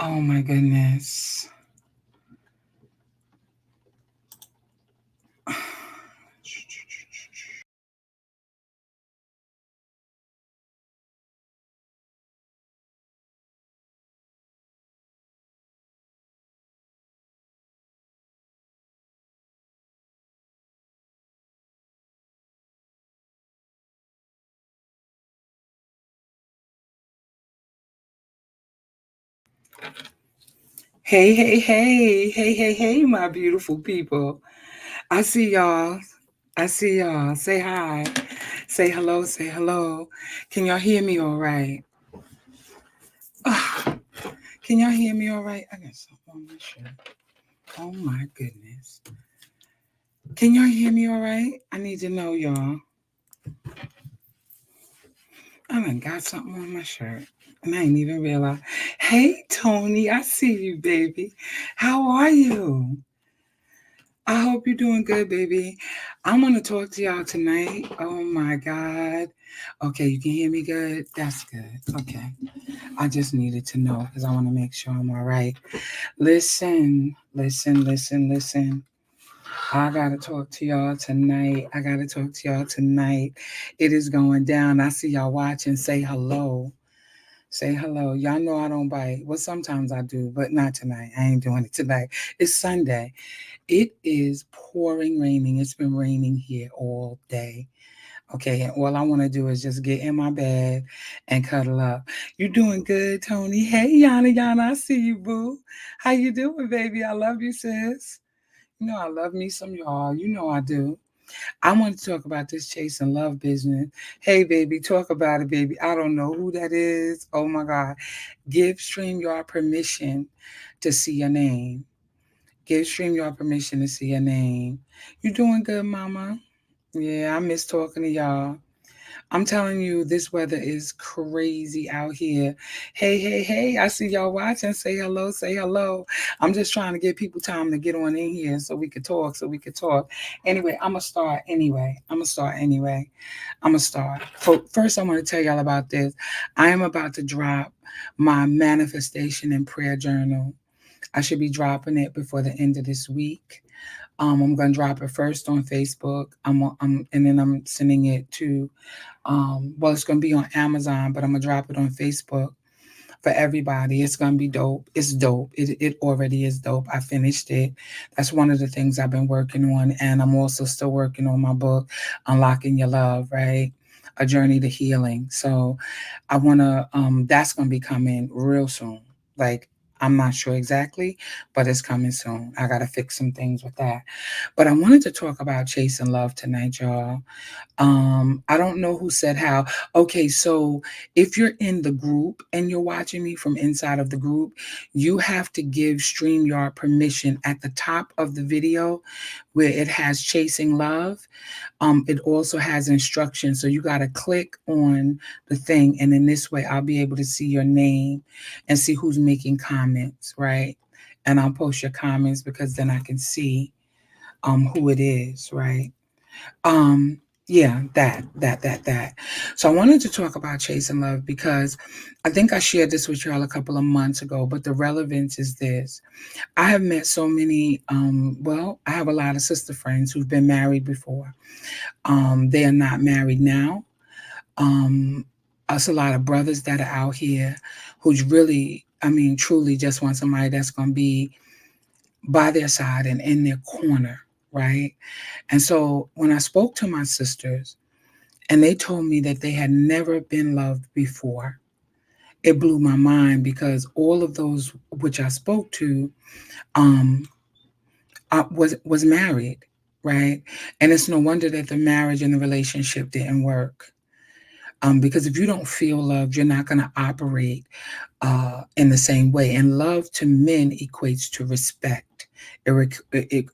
Oh my goodness. Hey, hey, hey, hey, hey, hey, my beautiful people. I see y'all. I see y'all. Say hi. Say hello. Say hello. Can y'all hear me all right? Ah, can y'all hear me all right? I got something on my shirt. Oh my goodness. Can y'all hear me all right? I need to know y'all. I done got something on my shirt. And I ain't even realize. Hey, Tony, I see you, baby. How are you? I hope you're doing good, baby. I'm going to talk to y'all tonight. Oh my God. Okay, you can hear me good? That's good. Okay. I just needed to know because I want to make sure I'm all right. Listen, listen, listen, listen. I got to talk to y'all tonight. I got to talk to y'all tonight. It is going down. I see y'all watching. Say hello. Say hello. Y'all know I don't bite. Well, sometimes I do, but not tonight. I ain't doing it tonight. It's Sunday. It is pouring raining. It's been raining here all day. Okay, and all I want to do is just get in my bed and cuddle up. You doing good, Tony? Hey, Yana, Yana, I see you, boo. How you doing, baby? I love you, sis. You know I love me some y'all. You know I do. I want to talk about this chase and love business. Hey, baby, talk about it, baby. I don't know who that is. Oh my God. Give StreamYard permission to see your name. Give StreamYard permission to see your name. You doing good, mama? Yeah, I miss talking to y'all. I'm telling you, this weather is crazy out here. Hey, hey, hey, I see y'all watching. Say hello, say hello. I'm just trying to give people time to get on in here so we could talk, so we could talk. Anyway, I'm going to start anyway. I'm going to start anyway. I'm going to start. First, I want to tell y'all about this. I am about to drop my manifestation and prayer journal. I should be dropping it before the end of this week. I'm gonna drop it first on Facebook. And then I'm sending it to. Well, it's gonna be on Amazon, but I'm gonna drop it on Facebook for everybody. It's gonna be dope. It's dope. It already is dope. I finished it. That's one of the things I've been working on, and I'm also still working on my book, Unlocking Your Love. Right. A journey to healing. So I wanna. That's gonna be coming real soon. Like I'm not sure exactly, but it's coming soon. I gotta fix some things with that. But I wanted to talk about chasing love tonight, y'all. I don't know who said how. Okay, so if you're in the group and you're watching me from inside of the group, you have to give StreamYard permission at the top of the video where it has chasing love. It also has instructions. So you got to click on the thing, and in this way, I'll be able to see your name and see who's making comments, right? And I'll post your comments because then I can see who it is, right? Um, yeah, that. So I wanted to talk about chasing love because I think I shared this with y'all a couple of months ago, but the relevance is this. I have met so many, well, I have a lot of sister friends who've been married before. They are not married now. Um, us a lot of brothers that are out here who's really, I mean, truly just want somebody that's going to be by their side and in their corner, right? And so when I spoke to my sisters and they told me that they had never been loved before, it blew my mind because all of those which I spoke to um, was married, right? And it's no wonder that the marriage and the relationship didn't work. Because if you don't feel loved, you're not going to operate in the same way. And love to men equates to respect. It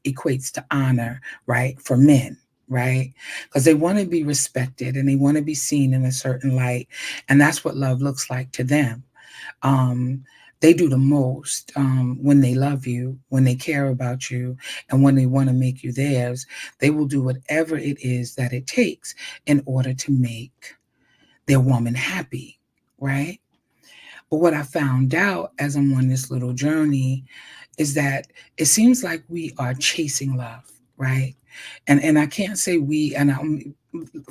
equates to honor, right? For men, right? Because they want to be respected and they want to be seen in a certain light. And that's what love looks like to them. Um, they do the most when they love you, when they care about you, and when they want to make you theirs. They will do whatever it is that it takes in order to make their woman happy, right? But what I found out as I'm on this little journey is that it seems like we are chasing love, right? And I can't say we, and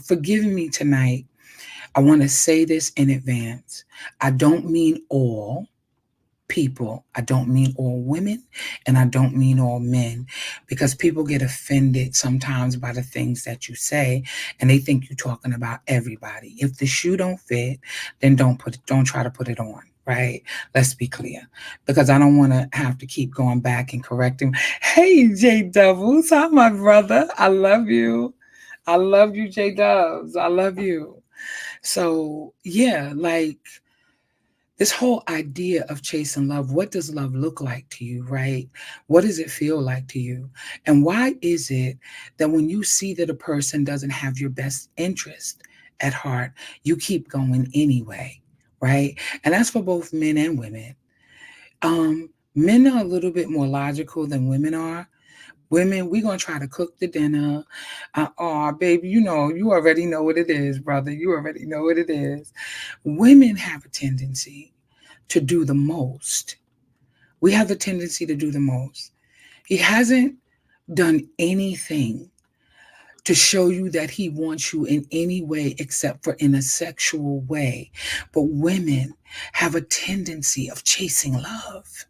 forgive me tonight. I want to say this in advance. I don't mean all people. I don't mean all women, and I don't mean all men, because people get offended sometimes by the things that you say, and they think you're talking about everybody. If the shoe don't fit, then don't try to put it on. Right? Let's be clear, because I don't want to have to keep going back and correcting. Hey, J Doubles, hi, my brother. I love you. I love you, J Dubs. I love you. So yeah, like this whole idea of chasing love, what does love look like to you, right? What does it feel like to you? And why is it that when you see that a person doesn't have your best interest at heart, you keep going anyway, right? And that's for both men and women. Men are a little bit more logical than women are. Women, we're gonna try to cook the dinner. Oh, baby, you already know what it is, brother. You already know what it is. Women have a tendency to do the most. We have a tendency to do the most. He hasn't done anything to show you that he wants you in any way except for in a sexual way. But women have a tendency of chasing love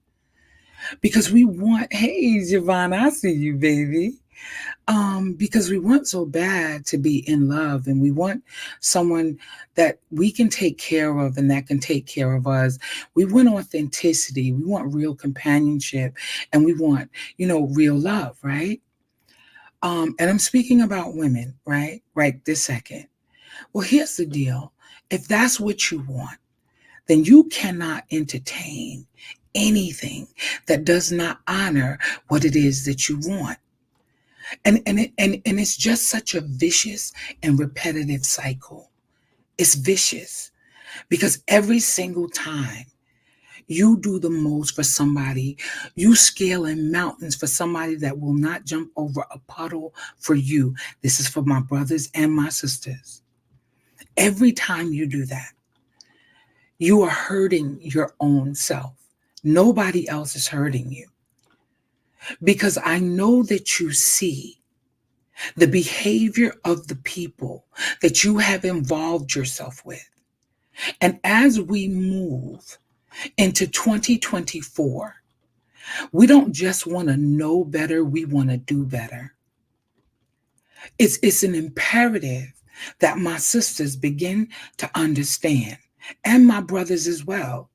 because we want, hey, Giovanna, I see you, baby. Because we want so bad to be in love, and we want someone that we can take care of and that can take care of us. We want authenticity, we want real companionship, and we want, real love, right? And I'm speaking about women, right this second. Well, here's the deal. If that's what you want, then you cannot entertain anything that does not honor what it is that you want. And it's just such a vicious and repetitive cycle. It's vicious because every single time you do the most for somebody, you scale in mountains for somebody that will not jump over a puddle for you. This is for my brothers and my sisters. Every time you do that, you are hurting your own self. Nobody else is hurting you, because I know that you see the behavior of the people that you have involved yourself with. And as we move into 2024, we don't just want to know better, we want to do better. It's an imperative that my sisters begin to understand, and my brothers as well.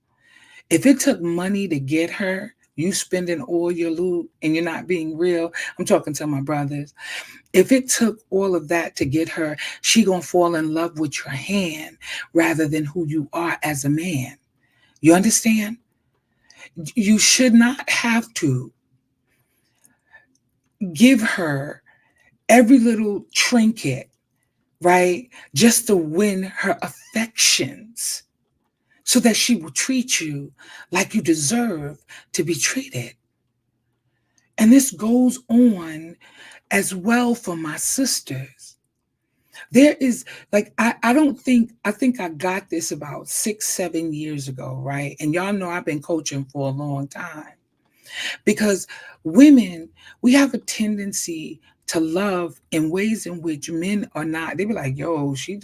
If it took money to get her, you spending all your loot and you're not being real, I'm talking to my brothers. If it took all of that to get her, she gonna fall in love with your hand rather than who you are as a man. You understand? You should not have to give her every little trinket, right? Just to win her affections so that she will treat you like you deserve to be treated. And this goes on as well for my sisters. There is, like, I don't think, I think I got this about 6, 7 years ago, right? And y'all know I've been coaching for a long time, because women, we have a tendency to love in ways in which men are not. They be like, she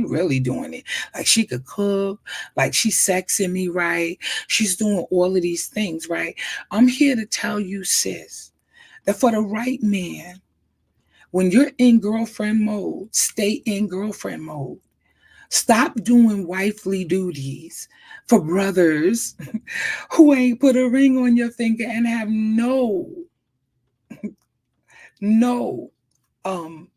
really doing it. Like she could cook, like she's sexing me right. She's doing all of these things, right? I'm here to tell you, sis, that for the right man, when you're in girlfriend mode, stay in girlfriend mode. Stop doing wifely duties for brothers who ain't put a ring on your finger and have no, um,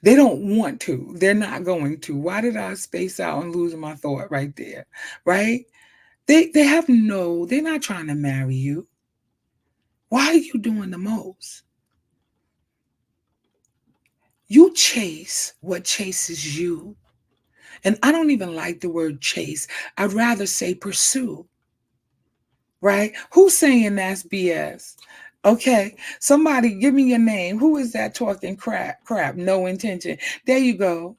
they don't want to. They're not going to. Why did I space out and lose my thought right there? Right? They have no, they're not trying to marry you. Why are you doing the most? You chase what chases you. And I don't even like the word chase. I'd rather say pursue, right? Who's saying that's BS? Okay, somebody give me your name. Who is that talking crap? No intention. There you go.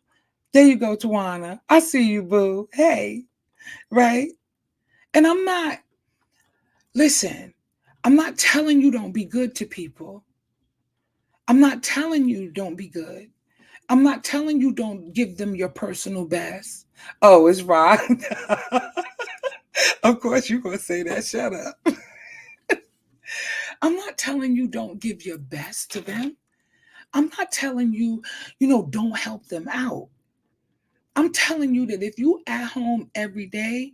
There you go, Tawana. I see you, boo. Hey, right? And listen, I'm not telling you don't be good to people. I'm not telling you don't be good. I'm not telling you don't give them your personal best. Oh, it's right. Of course you're going to say that. Shut up. I'm not telling you don't give your best to them. I'm not telling you, don't help them out. I'm telling you that if you at home every day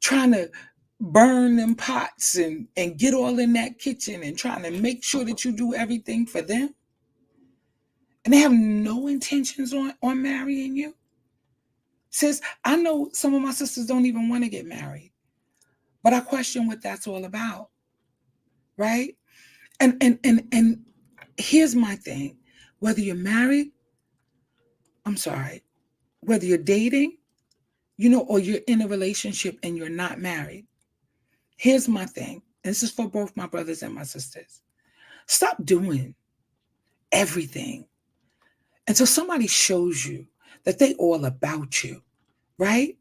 trying to burn them pots and get all in that kitchen and trying to make sure that you do everything for them, and they have no intentions on marrying you. Sis, I know some of my sisters don't even want to get married, but I question what that's all about, right? And here's my thing. Whether you're married, I'm sorry, whether you're dating, or you're in a relationship and you're not married, here's my thing. This is for both my brothers and my sisters. Stop doing everything until somebody shows you that they all about you, right?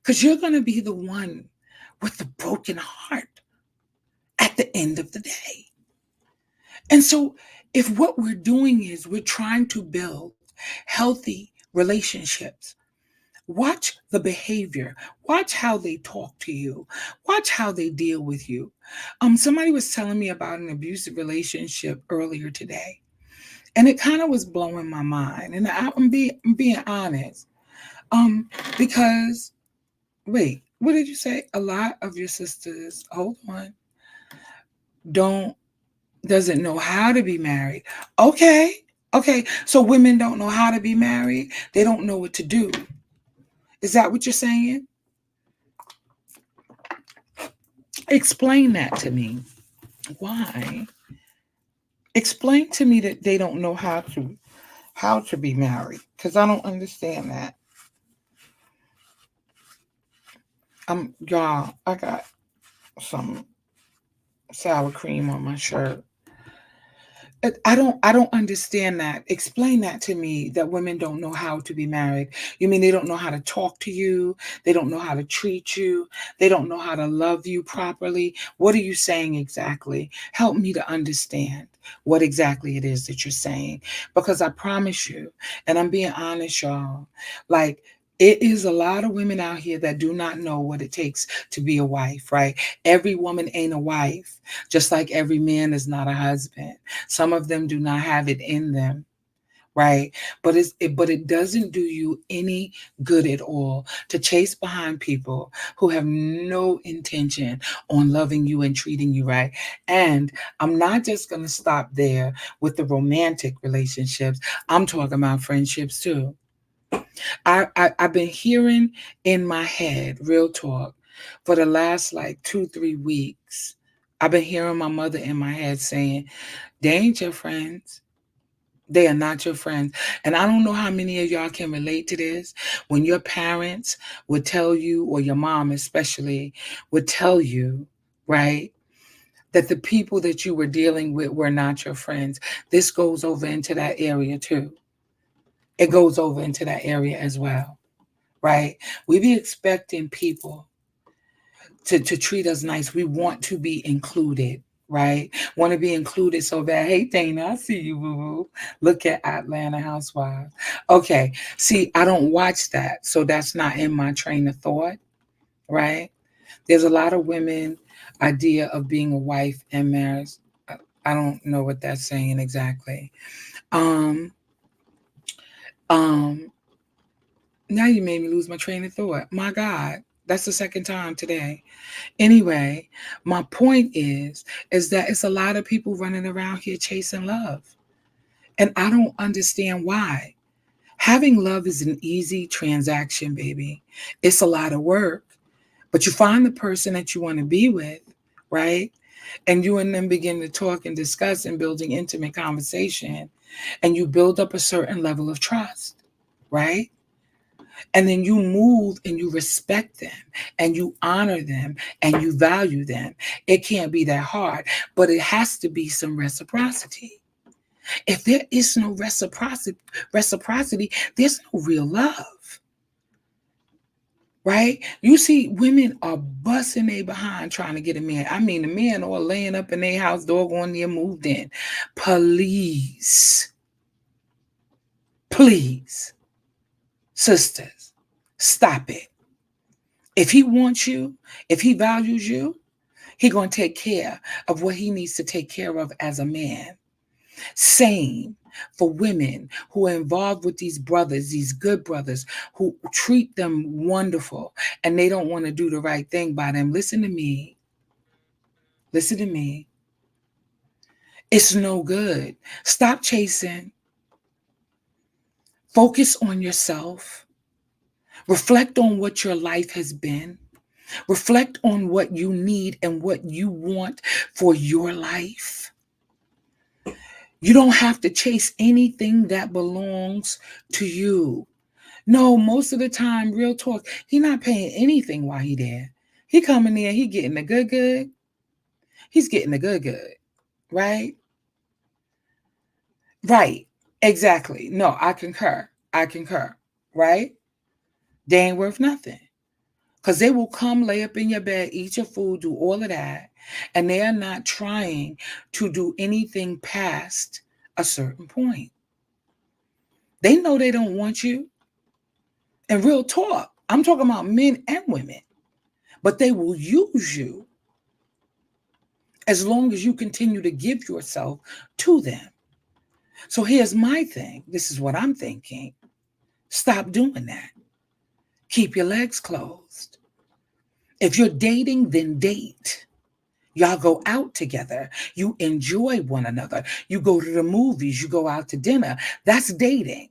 Because you're going to be the one with the broken heart at the end of the day. And so if what we're doing is we're trying to build healthy relationships, watch the behavior, watch how they talk to you, watch how they deal with you. Somebody was telling me about an abusive relationship earlier today, and it kind of was blowing my mind. And I'm being honest, because wait, what did you say? A lot of your sisters, hold on, don't doesn't know how to be married. Okay. Okay. So women don't know how to be married. They don't know what to do. Is that what you're saying? Explain that to me. Why? Explain to me that they don't know how to be married, because I don't understand that. Y'all, I got some sour cream on my shirt. I don't understand that. Explain that to me, that women don't know how to be married. You mean they don't know how to talk to you? They don't know how to treat you? They don't know how to love you properly? What are you saying exactly? Help me to understand what exactly it is that you're saying. Because I promise you, and I'm being honest, y'all, like, it is a lot of women out here that do not know what it takes to be a wife, right? Every woman ain't a wife, just like every man is not a husband. Some of them do not have it in them, right? But it doesn't do you any good at all to chase behind people who have no intention on loving you and treating you right. And I'm not just going to stop there with the romantic relationships. I'm talking about friendships too. I've been hearing in my head, real talk, for the last like 2-3 weeks. I've been hearing my mother in my head saying, they ain't your friends. They are not your friends. And I don't know how many of y'all can relate to this. When your parents would tell you, or your mom especially, would tell you, right, that the people that you were dealing with were not your friends. This goes over into that area too. It goes over into that area as well, right? We be expecting people to treat us nice. We want to be included, right? Want to be included so bad. Hey, Dana, I see you, boo boo. Look at Atlanta Housewives. Okay, see, I don't watch that, so that's not in my train of thought, right? There's a lot of women idea of being a wife and marriage. I don't know what that's saying exactly. Um, um, Now you made me lose my train of thought. My God, that's the second time today. Anyway, my point is that it's a lot of people running around here chasing love. And I don't understand why. Having love is an easy transaction, baby. It's a lot of work. But you find the person that you want to be with, right? And you and them begin to talk and discuss and building intimate conversation. And you build up a certain level of trust, right? And then you move and you respect them and you honor them and you value them. It can't be that hard, but it has to be some reciprocity. If there is no reciprocity, there's no real love. Right? You see, women are busting their behind trying to get a man. I mean, the men are laying up in their house, doggone near moved in. Please, please, sisters, stop it. If he wants you, if he values you, he's going to take care of what he needs to take care of as a man. Same for women who are involved with these brothers, these good brothers who treat them wonderful and they don't want to do the right thing by them. Listen to me. Listen to me. It's no good. Stop chasing. Focus on yourself. Reflect on what your life has been. Reflect on what you need and what you want for your life. You don't have to chase anything that belongs to you. No, most of the time, real talk, he not paying anything while he there. He coming in, he getting the good. He's getting the good, right? Right, exactly. No, I concur. Right? They ain't worth nothing. Because they will come lay up in your bed, eat your food, do all of that, and they are not trying to do anything past a certain point. They know they don't want you. And real talk, I'm talking about men and women, but they will use you as long as you continue to give yourself to them. So here's my thing. This is what I'm thinking. Stop doing that. Keep your legs closed. If you're dating, then date. Y'all go out together. You enjoy one another. You go to the movies. You go out to dinner. That's dating.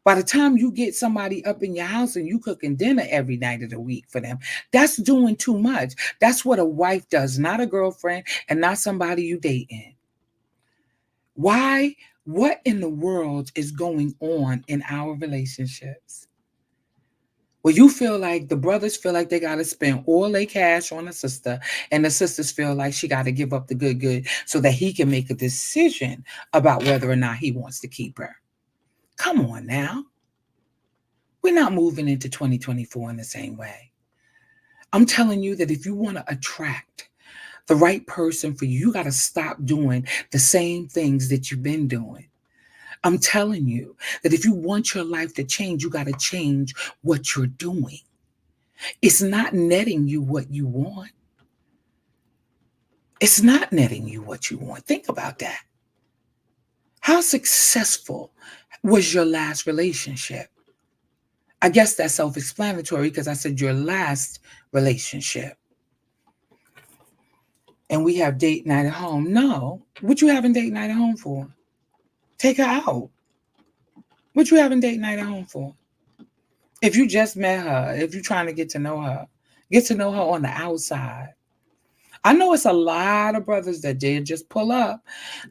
By the time you get somebody up in your house and you cooking dinner every night of the week for them, that's doing too much. That's what a wife does, not a girlfriend and not somebody you dating. Why? What in the world is going on in our relationships? Well, you feel like the brothers feel like they got to spend all their cash on the sister, and the sisters feel like she got to give up the good so that he can make a decision about whether or not he wants to keep her. Come on now. We're not moving into 2024 in the same way. I'm telling you that if you want to attract the right person for you, you got to stop doing the same things that you've been doing. I'm telling you that if you want your life to change, you got to change what you're doing. It's not netting you what you want. It's not netting you what you want. Think about that. How successful was your last relationship? I guess that's self-explanatory because I said your last relationship. And we have date night at home. No. What you having date night at home for? Take her out. What you having date night at home for? If you just met her, if you're trying to get to know her on the outside. I know it's a lot of brothers that they just pull up.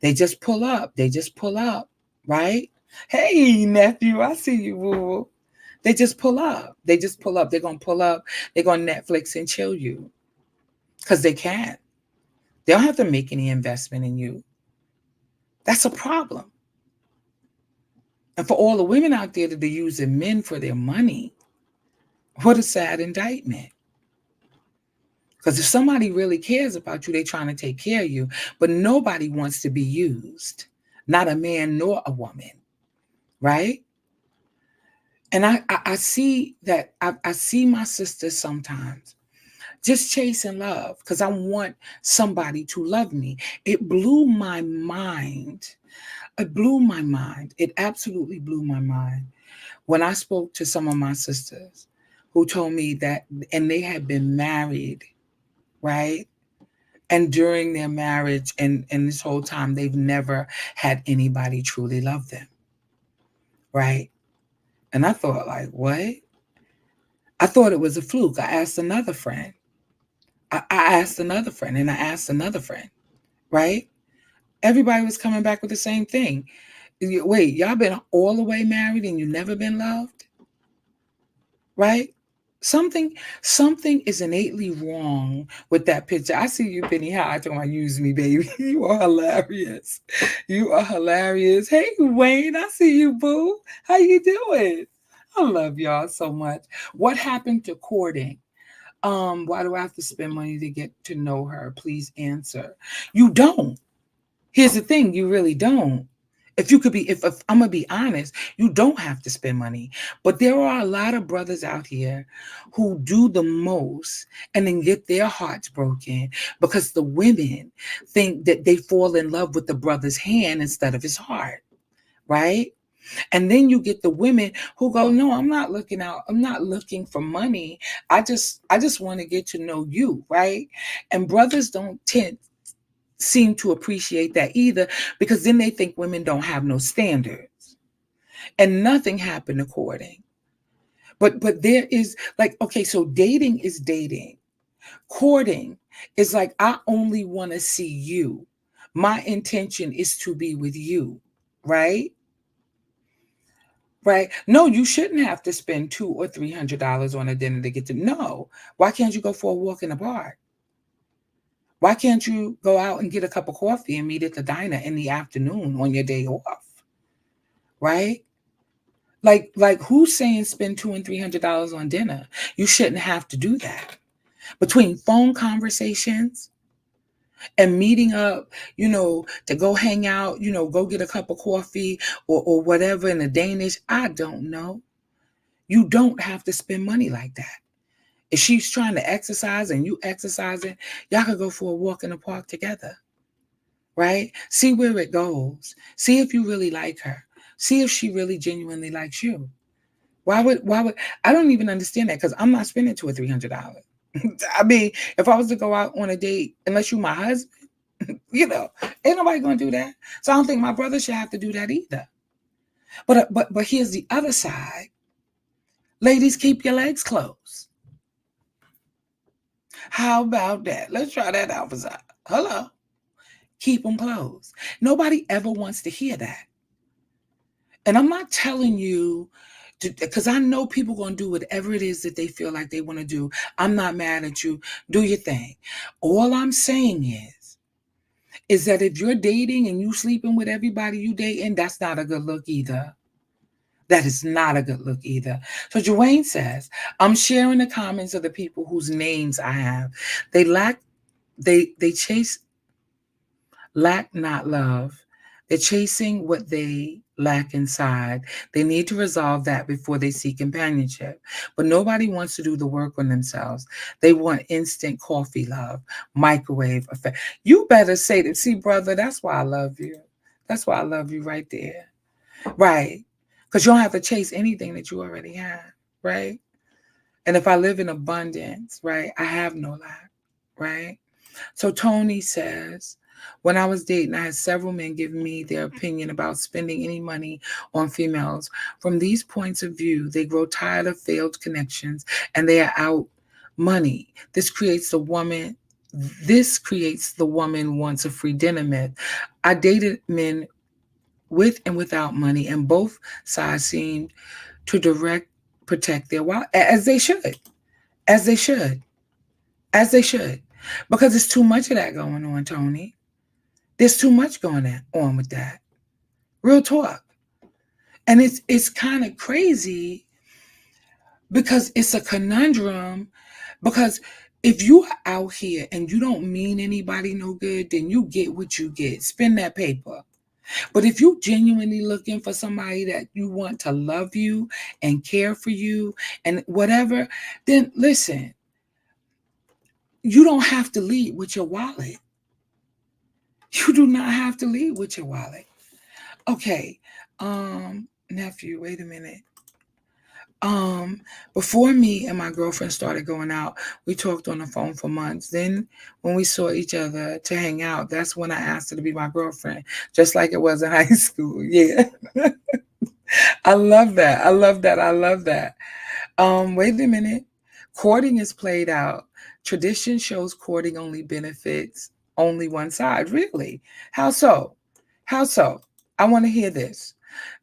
They just pull up, right? Hey, nephew, I see you, boo. They just pull up. They're going to pull up. They're going to Netflix and chill you because they can't. They don't have to make any investment in you. That's a problem. And for all the women out there that are using men for their money, what a sad indictment. Because if somebody really cares about you, they're trying to take care of you. But nobody wants to be used, not a man nor a woman, right? And I see that, I see my sisters sometimes just chasing love because I want somebody to love me. It blew my mind. It blew my mind. It absolutely blew my mind when I spoke to some of my sisters who told me that, and they had been married, right? And during their marriage and this whole time, they've never had anybody truly love them, right? And I thought, like, what? I thought it was a fluke. I asked another friend. I asked another friend and I asked another friend, right? Everybody was coming back with the same thing. Wait, y'all been all the way married and you never been loved? Right? Something something is innately wrong with that picture. I see you, Penny High, talking about use me, baby. You are hilarious. You are hilarious. Hey, Wayne, I see you, boo. How you doing? I love y'all so much. What happened to courting? Why do I have to spend money to get to know her? Please answer. You don't. Here's the thing, you really don't. If you could be, if I'm gonna be honest, you don't have to spend money. But there are a lot of brothers out here who do the most and then get their hearts broken because the women think that they fall in love with the brother's hand instead of his heart, right? And then you get the women who go, no, I'm not looking out, I'm not looking for money. I just want to get to know you, right? And brothers don't tend seem to appreciate that either because then they think women don't have no standards and nothing happened to courting. But there is like, okay, so dating is dating. Courting is like, I only want to see you. My intention is to be with you, right? Right? No, you shouldn't have to spend $200 or $300 on a dinner to get to know. Why can't you go for a walk in the park? Why can't you go out and get a cup of coffee and meet at the diner in the afternoon on your day off? Right? Like who's saying spend $200 and $300 on dinner? You shouldn't have to do that. Between phone conversations and meeting up, to go hang out, go get a cup of coffee or whatever in a Danish, I don't know. You don't have to spend money like that. If she's trying to exercise and you exercising, y'all could go for a walk in the park together. Right? See where it goes. See if you really like her. See if she really genuinely likes you. Why would I don't even understand that because I'm not spending $200 or $300. I mean, if I was to go out on a date, unless you my husband, ain't nobody gonna do that. So I don't think my brother should have to do that either. But here's the other side. Ladies, keep your legs closed. How about that? Let's try that out for side. Hello. Keep them closed. Nobody ever wants to hear that. And I'm not telling you because I know people going to do whatever it is that they feel like they want to do. I'm not mad at you. Do your thing. All I'm saying is that if you're dating and you sleeping with everybody you dating, that's not a good look either. That is not a good look either. So Joanne says, I'm sharing the comments of the people whose names I have. They chase lack not love. They're chasing what they lack inside. They need to resolve that before they seek companionship. But nobody wants to do the work on themselves. They want instant coffee love, microwave effect. You better say that. See, brother, that's why I love you. That's why I love you right there. Right. Because you don't have to chase anything that you already have. Right. And if I live in abundance, right, I have no lack. Right. So Tony says, when I was dating, I had several men give me their opinion about spending any money on females. From these points of view, they grow tired of failed connections and they are out money. This creates the woman wants a free dinner myth. I dated men with and without money, and both sides seemed to protect their wife, as they should, as they should, as they should, because it's too much of that going on, Tony. There's too much going on with that. Real talk. And it's kind of crazy because it's a conundrum. Because if you are out here and you don't mean anybody no good, then you get what you get. Spend that paper. But if you genuinely looking for somebody that you want to love you and care for you and whatever, then listen, you don't have to lead with your wallet. You do not have to lead with your wallet. Okay, nephew, wait a minute. Before me and my girlfriend started going out, we talked on the phone for months. Then when we saw each other to hang out, that's when I asked her to be my girlfriend, just like it was in high school. Yeah. I love that. I love that. I love that. Wait a minute. Courting is played out. Tradition shows courting only benefits only one side. Really? How so? How so? I want to hear this.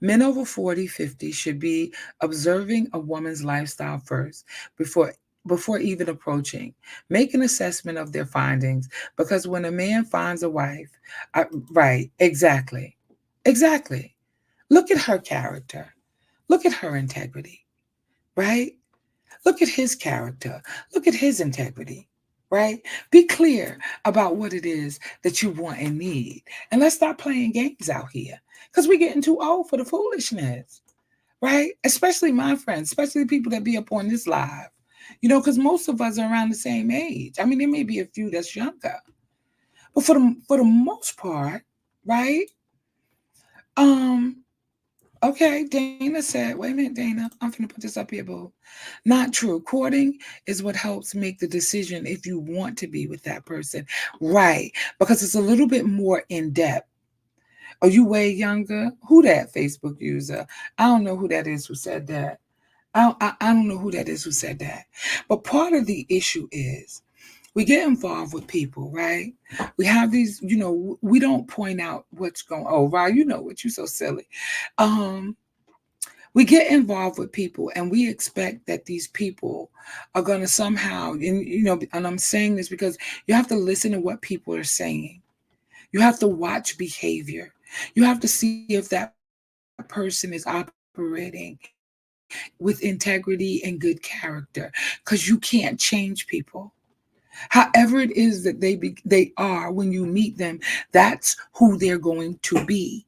Men over 40, 50 should be observing a woman's lifestyle first before even approaching. Make an assessment of their findings because when a man finds a wife, right, exactly. Exactly. Look at her character. Look at her integrity, right? Look at his character. Look at his integrity, right? Be clear about what it is that you want and need. And let's stop playing games out here because we're getting too old for the foolishness, right? Especially my friends, especially people that be up on this live, because most of us are around the same age. I mean, there may be a few that's younger, but for the most part, right? Um, Okay, Dana said, wait a minute, Dana, I'm going to put this up here, boo. Not true. Courting is what helps make the decision if you want to be with that person. Right, because it's a little bit more in depth. Are you way younger? Who that Facebook user? I don't know who that is who said that. I don't know who that is who said that. But part of the issue is we get involved with people, right? We have these, we don't point out what's going on. Oh, right, you know what, you're so silly. Um, we get involved with people and we expect that these people are going to somehow, and I'm saying this because you have to listen to what people are saying. You have to watch behavior. You have to see if that person is operating with integrity and good character because you can't change people. However it is that they are when you meet them, that's who they're going to be.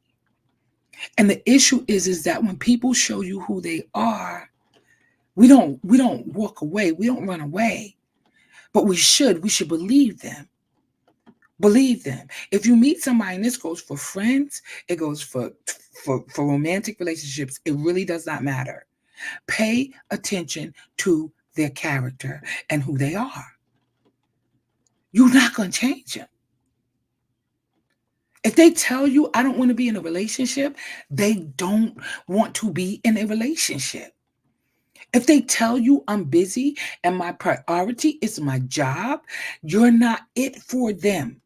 And the issue is that when people show you who they are, we don't walk away, we don't run away, but we should believe them. Believe them. If you meet somebody, and this goes for friends, it goes for romantic relationships, it really does not matter. Pay attention to their character and who they are. You're not going to change them. If they tell you, I don't want to be in a relationship, they don't want to be in a relationship. If they tell you I'm busy and my priority is my job, you're not it for them,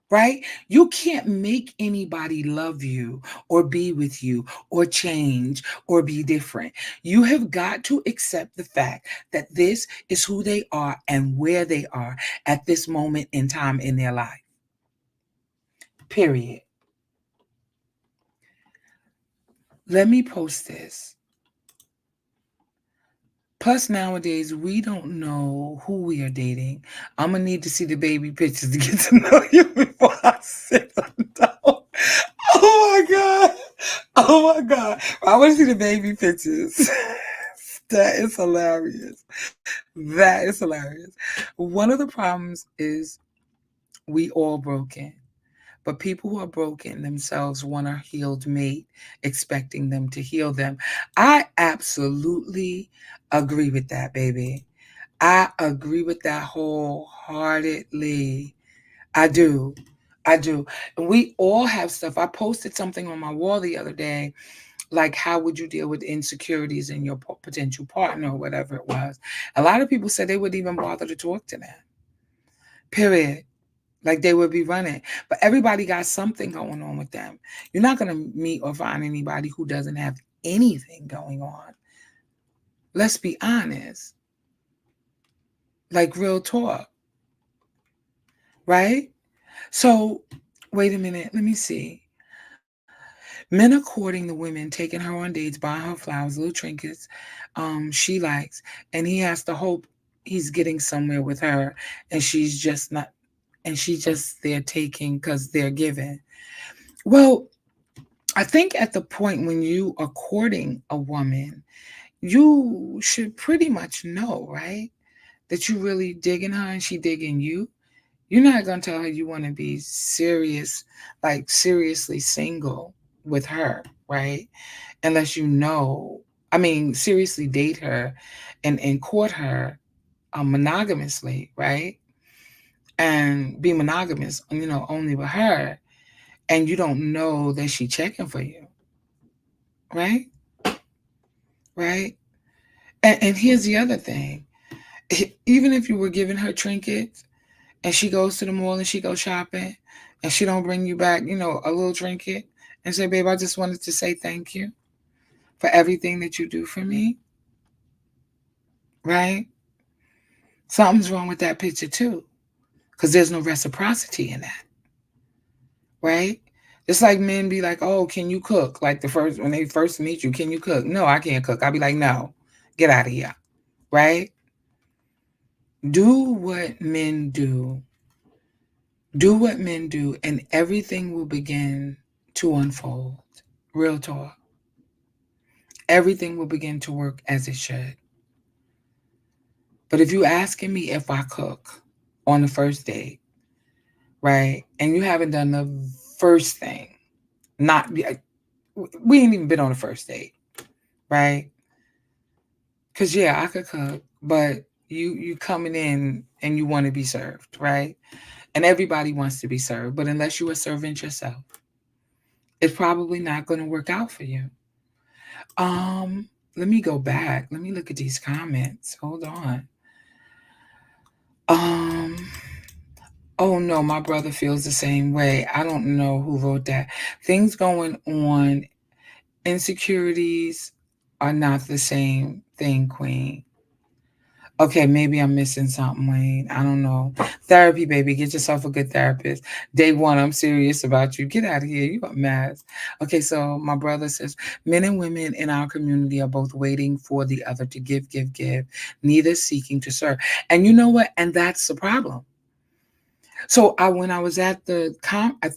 right? You can't make anybody love you or be with you or change or be different. You have got to accept the fact that this is who they are and where they are at this moment in time in their life. Period. Let me post this. Plus, nowadays, we don't know who we are dating. I'm going to need to see the baby pictures to get to know you before I sit them down. Oh my God. Oh my God. I want to see the baby pictures. That is hilarious. That is hilarious. One of the problems is we all broken. But people who are broken themselves want a healed mate, expecting them to heal them. I absolutely agree with that, baby. I agree with that wholeheartedly. I do. I do. And we all have stuff. I posted something on my wall the other day, like how would you deal with insecurities in your potential partner or whatever it was. A lot of people said they wouldn't even bother to talk to them. Period. Like they would be running. But everybody got something going on with them. You're not going to meet or find anybody who doesn't have anything going on. Let's be honest. Like real talk. Right? So, wait a minute. Let me see. Men are courting the women, taking her on dates, buying her flowers, little trinkets she likes. And he has to hope he's getting somewhere with her and she's just not, and she's just there taking because they're giving. Well, I think at the point when you are courting a woman, you should pretty much know, right? That you really digging her and she digging you. You're not gonna tell her you want to be serious, like seriously single with her, right? Unless you know, I mean, seriously date her and court her monogamously, right? And be monogamous, only with her, and you don't know that she checking for you, right? Right? And here's the other thing. Even if you were giving her trinkets and she goes to the mall and she goes shopping and she don't bring you back, a little trinket and say, babe, I just wanted to say thank you for everything that you do for me, right? Something's wrong with that picture too, because there's no reciprocity in that, right? It's like men be like, oh, can you cook? Like when they first meet you, can you cook? No, I can't cook. I'll be like, no, get out of here, right? Do what men do. Do what men do, and everything will begin to unfold. Real talk. Everything will begin to work as it should. But if you asking me if I cook on the first date, right, and you haven't done the first thing, not we ain't even been on the first date, right? Because yeah, I could cook, but you coming in and you want to be served, right? And everybody wants to be served, but unless you are servant yourself, it's probably not going to work out for you. Let me go back. Let me look at these comments. Hold on. Um, oh no, my brother feels the same way. I don't know who wrote that. Things going on, insecurities are not the same thing, Queen. Okay, maybe I'm missing something, Wayne. I don't know. Therapy, baby. Get yourself a good therapist. Day one, I'm serious about you. Get out of here. You a mess. Okay, so my brother says men and women in our community are both waiting for the other to give, neither seeking to serve. And you know what? And that's the problem. So when I was at the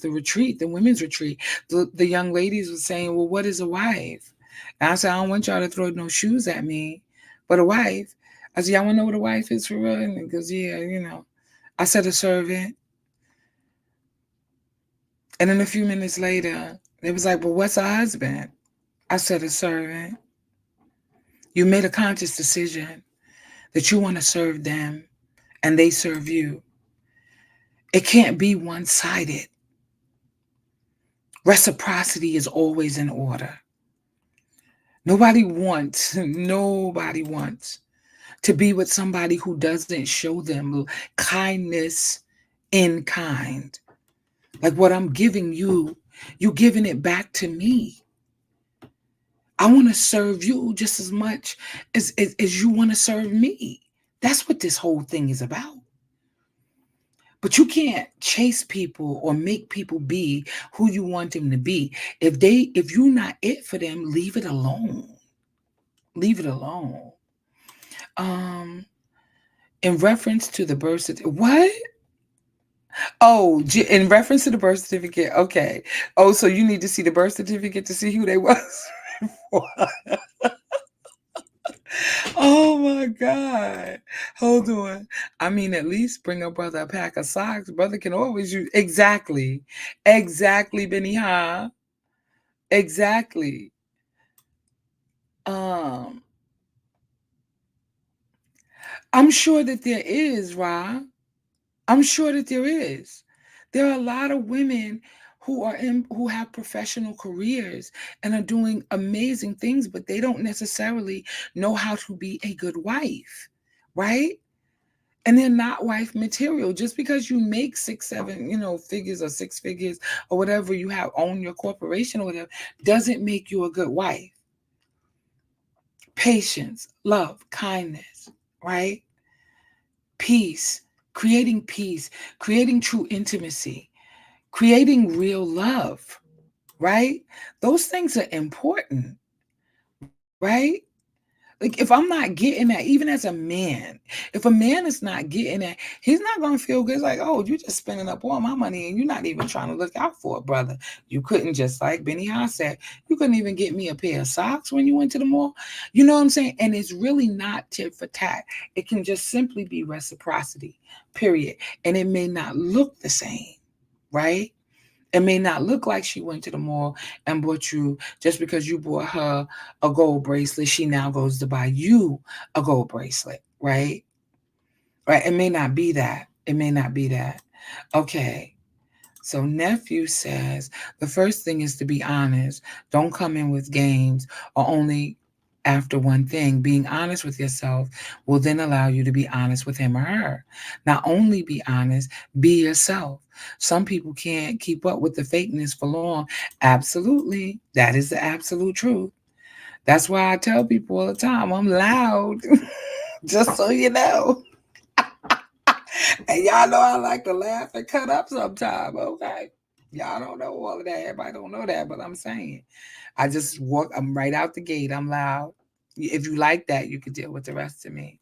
retreat, the women's retreat, the young ladies were saying, well, what is a wife? And I said, I don't want y'all to throw no shoes at me, but a wife. I said, y'all want to know what a wife is for real? And he goes, yeah, I said a servant. And then a few minutes later, it was like, well, what's a husband? I said a servant. You made a conscious decision that you want to serve them and they serve you. It can't be one-sided. Reciprocity is always in order. Nobody wants to be with somebody who doesn't show them kindness in kind. Like what I'm giving you, you giving it back to me. I want to serve you just as much as you want to serve me. That's what this whole thing is about. But you can't chase people or make people be who you want them to be. If you're not it for them, leave it alone. Leave it alone. In reference to the birth certificate, what? Oh, in reference to the birth certificate, okay. Oh, so you need to see the birth certificate to see who they was. Oh my God. Hold on. I mean, at least bring a brother a pack of socks. Brother can always use exactly. Exactly, Benny, huh? Exactly. I'm sure that there is, Ra. I'm sure that there is. There are a lot of women who have professional careers and are doing amazing things, but they don't necessarily know how to be a good wife, right? And they're not wife material. Just because you make 6, 7, figures or 6 figures or whatever you have own your corporation or whatever, doesn't make you a good wife. Patience, love, kindness, right? Peace, creating true intimacy, creating real love, right? Those things are important, right? Like if I'm not getting that, even as a man, if a man is not getting that, he's not going to feel good. It's like, oh, you're just spending up all my money and you're not even trying to look out for it, brother. You couldn't, just like Benny Hinn said, you couldn't even get me a pair of socks when you went to the mall. You know what I'm saying? And it's really not tit for tat. It can just simply be reciprocity, period. And it may not look the same, right? It may not look like she went to the mall and bought you, just because you bought her a gold bracelet, she now goes to buy you a gold bracelet, right? Right? It may not be that. It may not be that. Okay. So nephew says the first thing is to be honest. Don't come in with games or only after one thing. Being honest with yourself will then allow you to be honest with him or her. Not only be honest, be yourself. Some people can't keep up with the fakeness for long. Absolutely. That is the absolute truth. That's why I tell people all the time I'm loud, just so you know. And y'all know I like to laugh and cut up sometime, okay? Y'all don't know all of that. Everybody don't know that, but I'm saying. I'm right out the gate. I'm loud. If you like that, you could deal with the rest of me.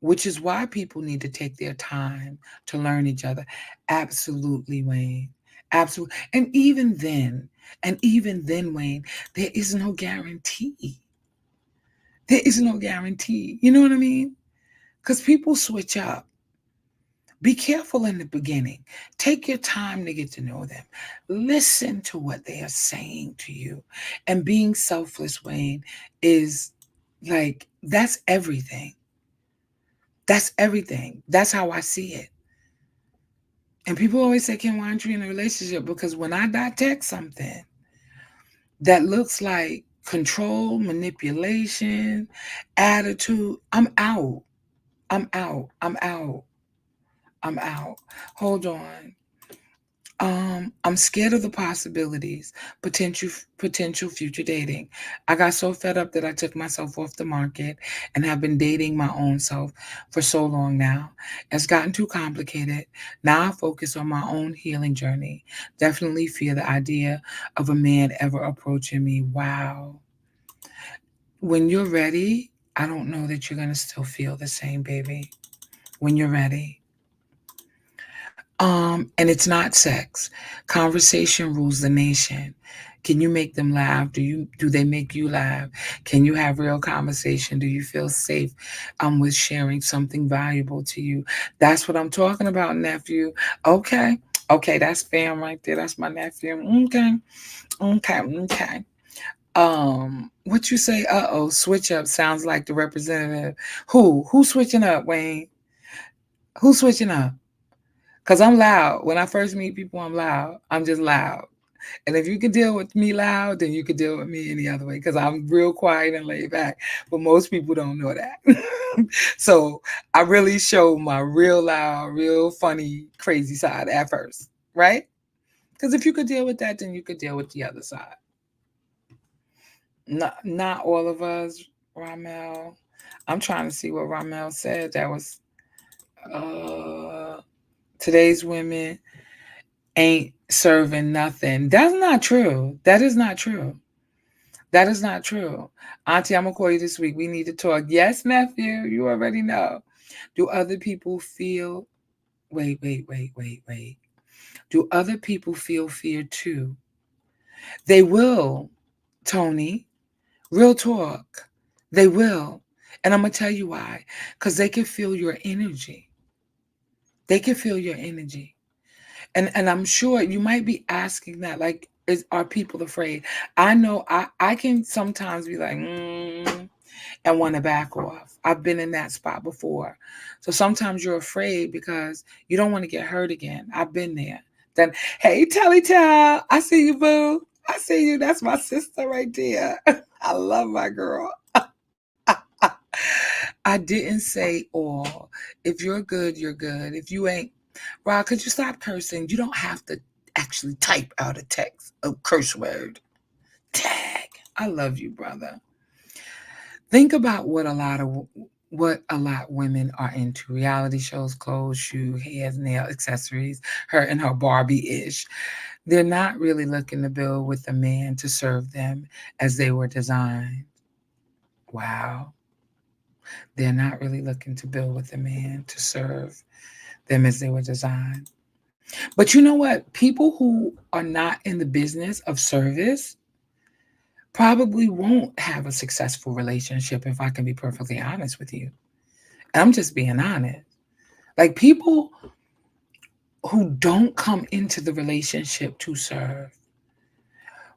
Which is why people need to take their time to learn each other. Absolutely, Wayne. Absolutely. And even then, Wayne, there is no guarantee. There is no guarantee. You know what I mean? Because people switch up. Be careful in the beginning. Take your time to get to know them. Listen to what they are saying to you. And being selfless, Wayne, is like, that's everything. That's everything. That's how I see it. And people always say, Kim, why aren't you in a relationship? Because when I dissect something that looks like control, manipulation, attitude, I'm out. I'm out. I'm out. I'm out. Hold on. I'm scared of the possibilities, potential future dating. I got so fed up that I took myself off the market and have been dating my own self for so long now. It's gotten too complicated. Now I focus on my own healing journey. Definitely fear the idea of a man ever approaching me. Wow. When you're ready, I don't know that you're gonna still feel the same, baby. When you're ready. And it's not sex. Conversation rules the nation. Can you make them laugh? Do they make you laugh? Can you have real conversation? Do you feel safe with sharing something valuable to you? That's what I'm talking about, nephew. Okay. Okay, that's fam right there. That's my nephew. Okay. Okay. Okay. What you say? Uh-oh, switch up sounds like the representative. Who's switching up, Wayne? Who's switching up? Because I'm loud. When I first meet people, I'm loud. I'm just loud. And if you can deal with me loud, then you can deal with me any other way because I'm real quiet and laid back. But most people don't know that. So I really show my real loud, real funny, crazy side at first, right? Because if you could deal with that, then you could deal with the other side. Not all of us, Ramel. I'm trying to see what Ramel said. That was today's women ain't serving nothing. That's not true. That is not true. That is not true. Auntie, I'm going to call you this week. We need to talk. Yes, nephew, you already know. Do other people feel, wait. Do other people feel fear too? They will, Tony. Real talk. They will. And I'm going to tell you why. Because they can feel your energy. They can feel your energy. And I'm sure you might be asking that, like, are people afraid? I know I can sometimes be like, and want to back off. I've been in that spot before. So sometimes you're afraid because you don't want to get hurt again. I've been there. Then, hey, Telly Tell, I see you, boo. I see you. That's my sister right there. I love my girl. I didn't say all. If you're good, you're good. If you ain't, Rod, could you stop cursing? You don't have to actually type out a text, a curse word. Tag. I love you, brother. Think about what a lot women are into: reality shows, clothes, shoe, hair, nail accessories. Her and her Barbie-ish. They're not really looking to build with a man to serve them as they were designed. Wow. They're not really looking to build with a man to serve them as they were designed. But you know what? People who are not in the business of service probably won't have a successful relationship, if I can be perfectly honest with you. I'm just being honest. Like, people who don't come into the relationship to serve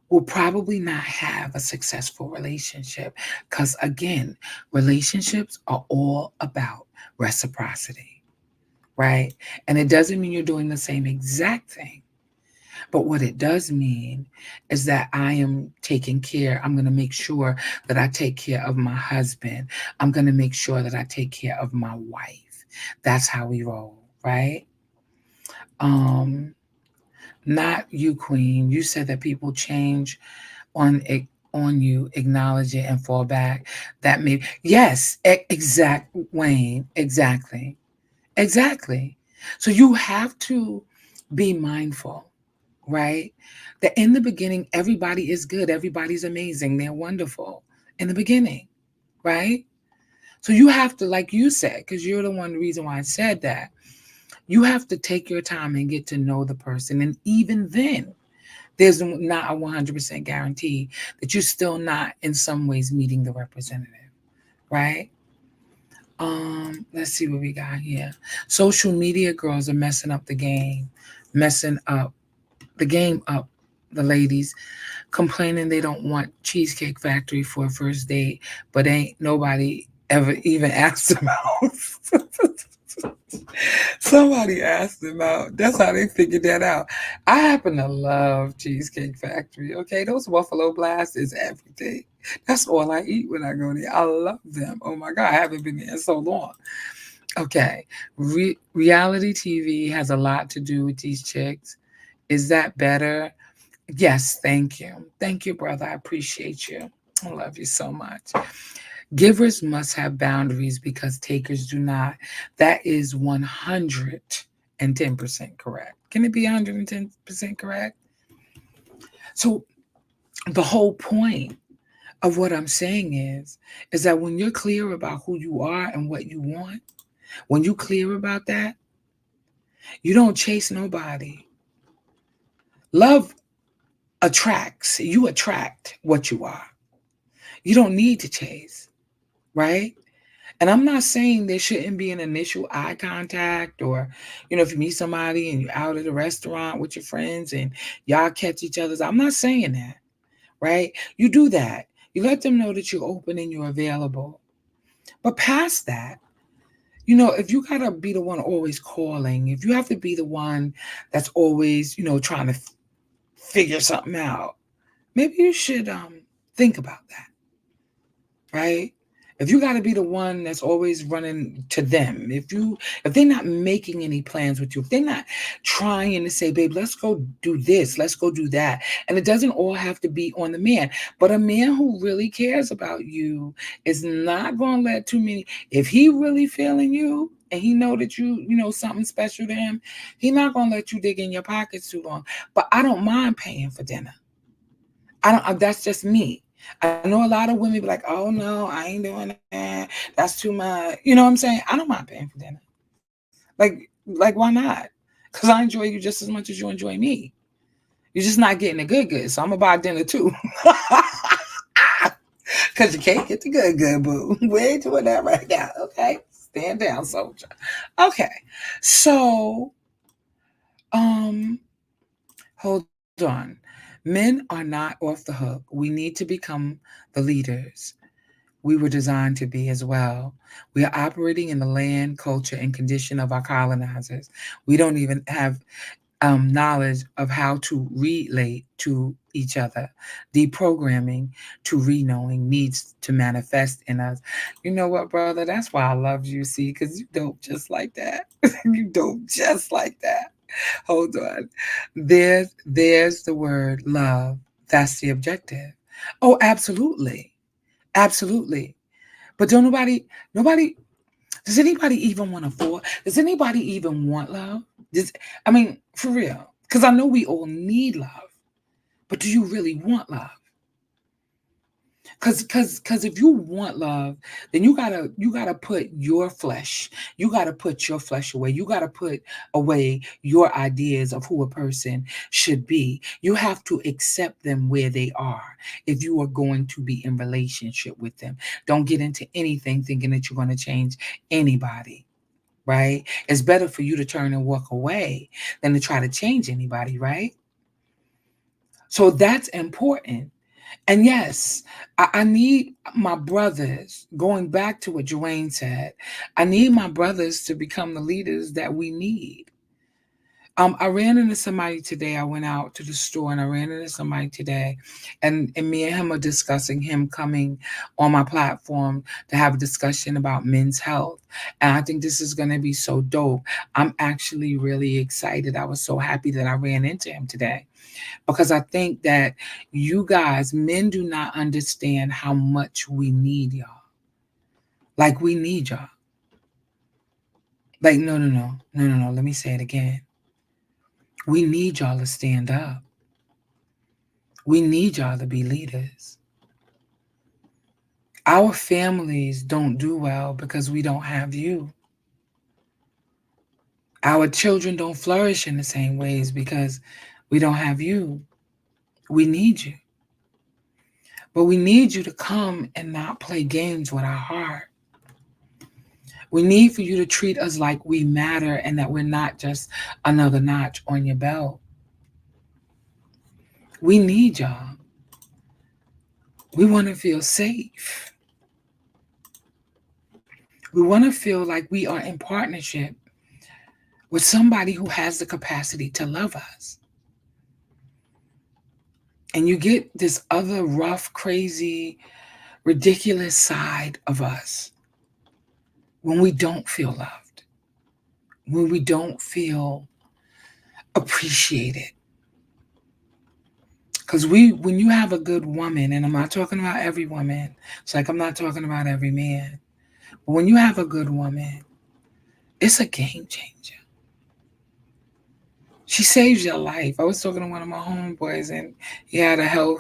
will probably not have a successful relationship because, again, relationships are all about reciprocity, right? And it doesn't mean you're doing the same exact thing, But what it does mean is that I am taking care. I'm going to make sure that I take care of my husband. I'm going to make sure that I take care of my wife. That's how we roll, right? Um, Not you, Queen. You said that people change on it on you, acknowledge it and fall back. That may yes, exact Wayne, exactly. Exactly. So you have to be mindful, right? That in the beginning, everybody is good, everybody's amazing, they're wonderful in the beginning, right? So you have to, like you said, because you're the one reason why I said that, you have to take your time and get to know the person. And even then, there's not a 100% guarantee that you're still not in some ways meeting the representative, right? Let's see what we got here. Social media girls are messing up the game, messing up the game up. The ladies complaining they don't want Cheesecake Factory for a first date, but ain't nobody ever even asked them out. Somebody asked them out. That's how they figured that out. I happen to love Cheesecake Factory. Okay, those Buffalo Blasts is everything. That's all I eat when I go there. I love them. Oh my God, I haven't been there in so long. Okay, reality TV has a lot to do with these chicks. Is that better? Yes, thank you. Thank you, brother. I appreciate you. I love you so much. Givers must have boundaries because takers do not. That is 110% correct. Can it be 110% correct? So the whole point of what I'm saying is that when you're clear about who you are and what you want, when you're clear about that, you don't chase nobody. Love attracts. You attract what you are. You don't need to chase, right? And I'm not saying there shouldn't be an initial eye contact or, if you meet somebody and you're out at a restaurant with your friends and y'all catch each other's. I'm not saying that, right? You do that. You let them know that you're open and you're available. But past that, if you got to be the one always calling, if you have to be the one that's always, trying to figure something out, maybe you should think about that, right? If you got to be the one that's always running to them, if they're not making any plans with you, if they're not trying to say, babe, let's go do this, let's go do that, and it doesn't all have to be on the man, but a man who really cares about you is not going to let too many. If he really feeling you and he know that something special to him, he not going to let you dig in your pockets too long. But I don't mind paying for dinner. I don't. That's just me. I know a lot of women be like, "Oh no, I ain't doing that. That's too much." You know what I'm saying? I don't mind paying for dinner. Like why not? Because I enjoy you just as much as you enjoy me. You're just not getting the good. So I'm gonna buy dinner too. Because you can't get the good, boo. We ain't doing that right now. Okay, stand down, soldier. Okay, so hold on. Men are not off the hook. We need to become the leaders we were designed to be as well. We are operating in the land, culture, and condition of our colonizers. We don't even have knowledge of how to relate to each other. Deprogramming to re-knowing needs to manifest in us. You know what, brother? That's why I love you, see, because you dope just like that. You dope just like that. Hold on. There's the word love. That's the objective. Oh, absolutely. Absolutely. But don't nobody, does anybody even want to fall? Does anybody even want love? I mean, for real. Because I know we all need love. But do you really want love? Because if you want love, then you gotta put your flesh. You gotta put your flesh away. You gotta put away your ideas of who a person should be. You have to accept them where they are if you are going to be in relationship with them. Don't get into anything thinking that you're going to change anybody. Right? It's better for you to turn and walk away than to try to change anybody, right? So that's important. And yes, I need my brothers, going back to what Dwayne said, I need my brothers to become the leaders that we need. I ran into somebody today. I went out to the store and I ran into somebody today, and me and him are discussing him coming on my platform to have a discussion about men's health. And I think this is going to be so dope. I'm actually really excited. I was so happy that I ran into him today because I think that you guys, men, do not understand how much we need y'all. Like, we need y'all. Like, no, no, no, no, no, no. Let me say it again. We need y'all to stand up. We need y'all to be leaders. Our families don't do well because we don't have you. Our children don't flourish in the same ways because we don't have you. We need you. But we need you to come and not play games with our heart. We need for you to treat us like we matter and that we're not just another notch on your belt. We need y'all. We want to feel safe. We want to feel like we are in partnership with somebody who has the capacity to love us. And you get this other rough, crazy, ridiculous side of us when we don't feel loved, when we don't feel appreciated. Because when you have a good woman, and I'm not talking about every woman, it's like I'm not talking about every man, but when you have a good woman, it's a game changer. She saves your life. I was talking to one of my homeboys, and he had a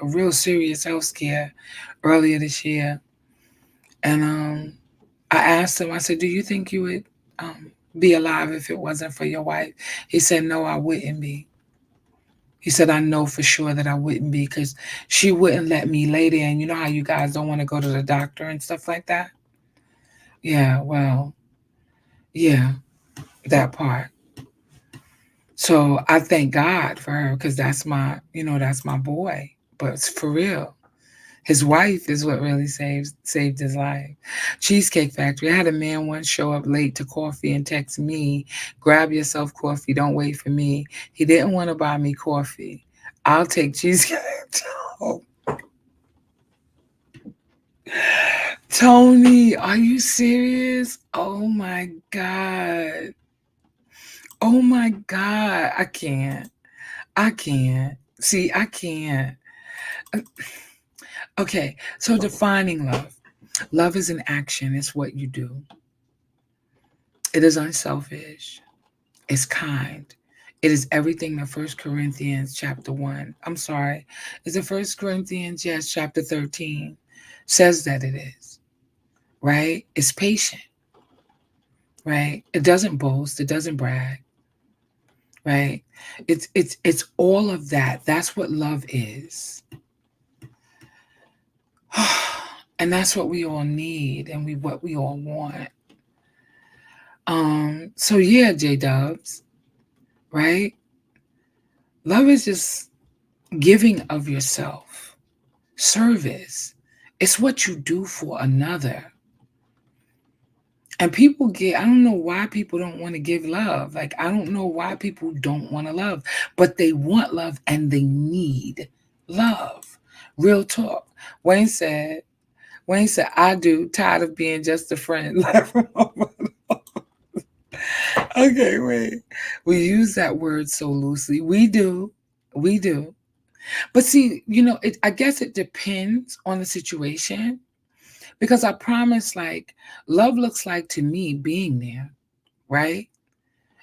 real serious health scare earlier this year. And I asked him, I said, "Do you think you would be alive if it wasn't for your wife?" He said, "No, I wouldn't be." He said, "I know for sure that I wouldn't be because she wouldn't let me lay there. And you know how you guys don't want to go to the doctor and stuff like that?" Yeah, well, yeah, that part. So I thank God for her because that's my boy. But it's for real. His wife is what really saved his life. Cheesecake Factory. I had a man once show up late to coffee and text me, "Grab yourself coffee. Don't wait for me." He didn't want to buy me coffee. I'll take cheesecake. Oh, Tony, are you serious? Oh my God. Oh my God. I can't. I can't. See, I can't. Uh, Okay, so defining love. Love is an action, it's what you do. It is unselfish, it's kind. It is everything that First Corinthians chapter 1, I'm sorry, is it First Corinthians, yes, chapter 13, says that it is, right? It's patient, right? It doesn't boast, it doesn't brag, right? It's all of that. That's what love is. And that's what we all need and what we all want. So yeah, J Dubs, right? Love is just giving of yourself, service. It's what you do for another. And I don't know why people don't want to give love. Like, I don't know why people don't want to love, but they want love and they need love. Real talk. Wayne said, "I do, tired of being just a friend." Okay, wait. We use that word so loosely. We do. We do. But see, I guess it depends on the situation because I promise, like, love looks like to me being there, right?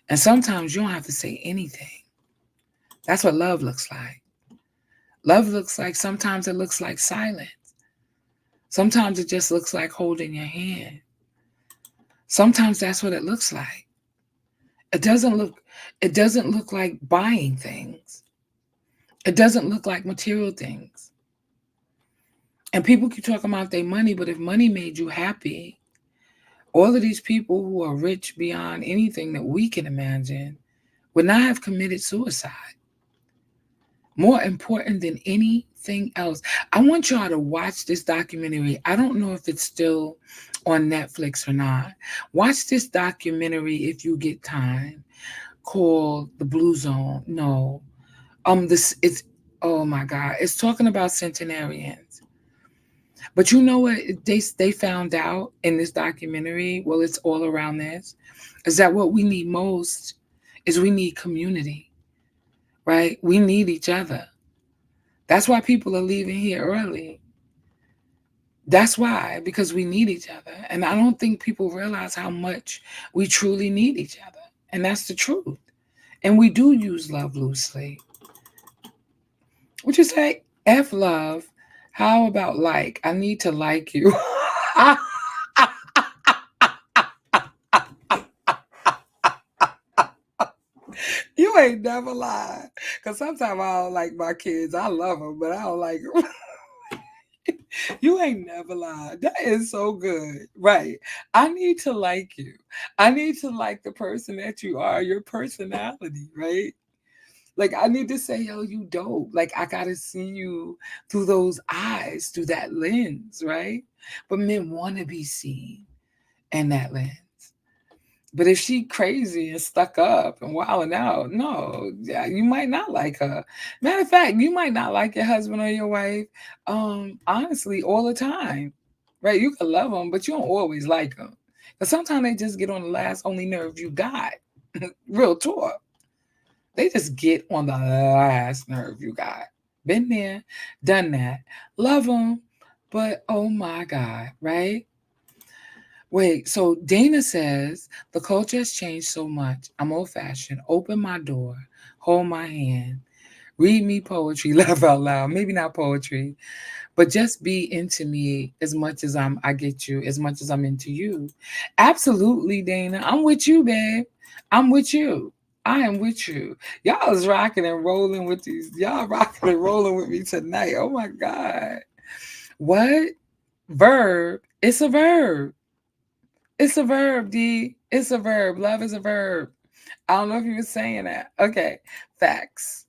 And sometimes you don't have to say anything. That's what love looks like. Love looks like sometimes it looks like silence. Sometimes it just looks like holding your hand. Sometimes that's what it looks like. It doesn't look it doesn't look like buying things. It doesn't look like material things. And people keep talking about their money, but if money made you happy, all of these people who are rich beyond anything that we can imagine would not have committed suicide. More important than anything else. I want y'all to watch this documentary. I don't know if it's still on Netflix or not. Watch this documentary if you get time called The Blue Zone. No. This it's oh my God. It's talking about centenarians. But you know what they found out in this documentary? Well, it's all around this, is that what we need most is we need community, right? We need each other. That's why people are leaving here early. That's why, because we need each other. And I don't think people realize how much we truly need each other. And that's the truth. And we do use love loosely. Would you say F love? How about like? I need to like you. You ain't never lied. Because sometimes I don't like my kids. I love them, but I don't like them. You ain't never lied. That is so good. Right. I need to like you. I need to like the person that you are, your personality, right? Like, I need to say, yo, you dope. Like, I got to see you through those eyes, through that lens, right? But men want to be seen in that lens. But if she crazy and stuck up and wilding out, no, yeah, you might not like her. Matter of fact, you might not like your husband or your wife, honestly, all the time, right? You can love them, but you don't always like them. Because sometimes they just get on the last only nerve you got. Real talk. They just get on the last nerve you got. Been there, done that. Love them, but oh my God, right? Wait, so Dana says the culture has changed so much. I'm old fashioned. Open my door, hold my hand, read me poetry, laugh out loud. Maybe not poetry, but just be into me as much as I get you, as much as I'm into you. Absolutely, Dana. I'm with you, babe. I'm with you. I am with you. Y'all is rocking and rolling with these. Y'all rocking and rolling with me tonight. Oh my God. What? Verb. It's a verb. It's a verb, D. It's a verb. Love is a verb. I don't know if you were saying that. Okay. Facts.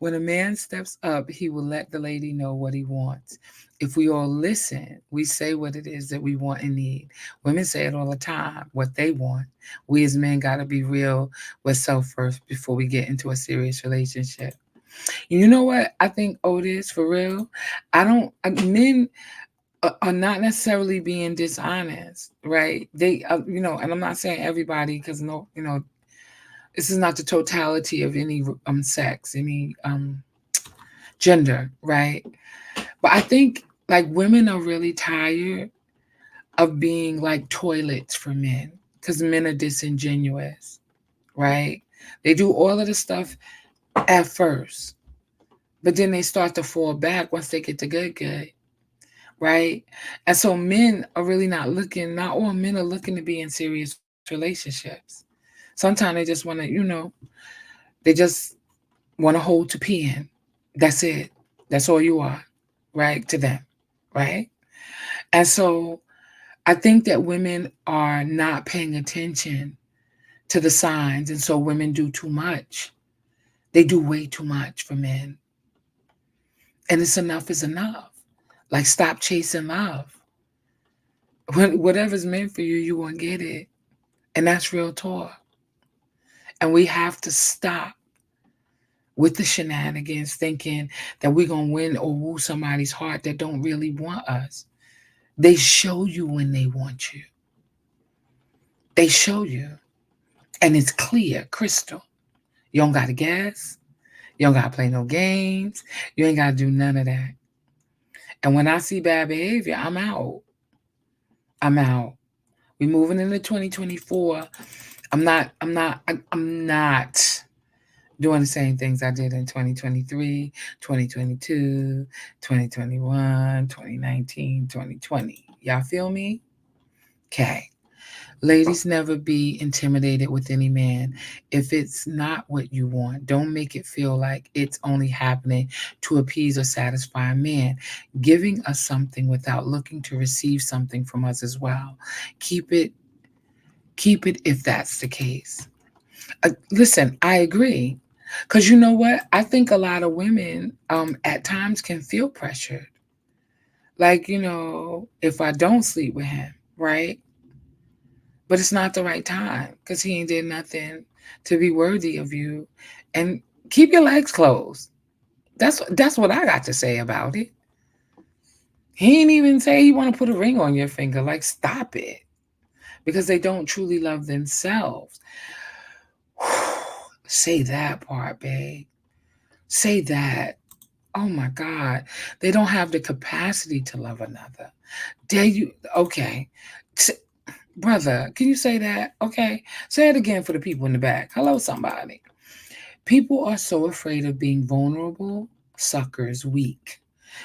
When a man steps up, he will let the lady know what he wants. If we all listen, we say what it is that we want and need. Women say it all the time, what they want. We as men got to be real with self first before we get into a serious relationship. You know what? I think Otis, for real, men are not necessarily being dishonest, right? And I'm not saying everybody, because no, this is not the totality of any sex, any gender, right? But I think like women are really tired of being like toilets for men, because men are disingenuous, right? They do all of the stuff at first, but then they start to fall back once they get the good, right? And so men are really not all men are looking to be in serious relationships. Sometimes they just want to, they just want to hold to pee in. That's it. That's all you are, right? To them, right? And so I think that women are not paying attention to the signs. And so women do too much. They do way too much for men. And it's enough is enough. Like, stop chasing love. Whatever's meant for you, you won't get it. And that's real talk. And we have to stop with the shenanigans thinking that we're going to win or woo somebody's heart that don't really want us. They show you when they want you. They show you. And it's clear, crystal. You don't got to guess. You don't got to play no games. You ain't got to do none of that. And when I see bad behavior, I'm out. I'm out. We're moving into 2024. I'm not doing the same things I did in 2023, 2022, 2021, 2019, 2020. Y'all feel me? Okay. Ladies, never be intimidated with any man. If it's not what you want, don't make it feel like it's only happening to appease or satisfy a man. Giving us something without looking to receive something from us as well. Keep it if that's the case. Listen, I agree. Because you know what? I think a lot of women at times can feel pressured. Like, if I don't sleep with him, right? But it's not the right time because he ain't did nothing to be worthy of you. And keep your legs closed. That's what I got to say about it. He ain't even say he want to put a ring on your finger. Like, stop it. Because they don't truly love themselves. Say that part, babe. Say that. Oh my God. They don't have the capacity to love another. Dare you? Okay. Brother, can you say that? Okay. Say it again for the people in the back. Hello, somebody. People are so afraid of being vulnerable, suckers, weak.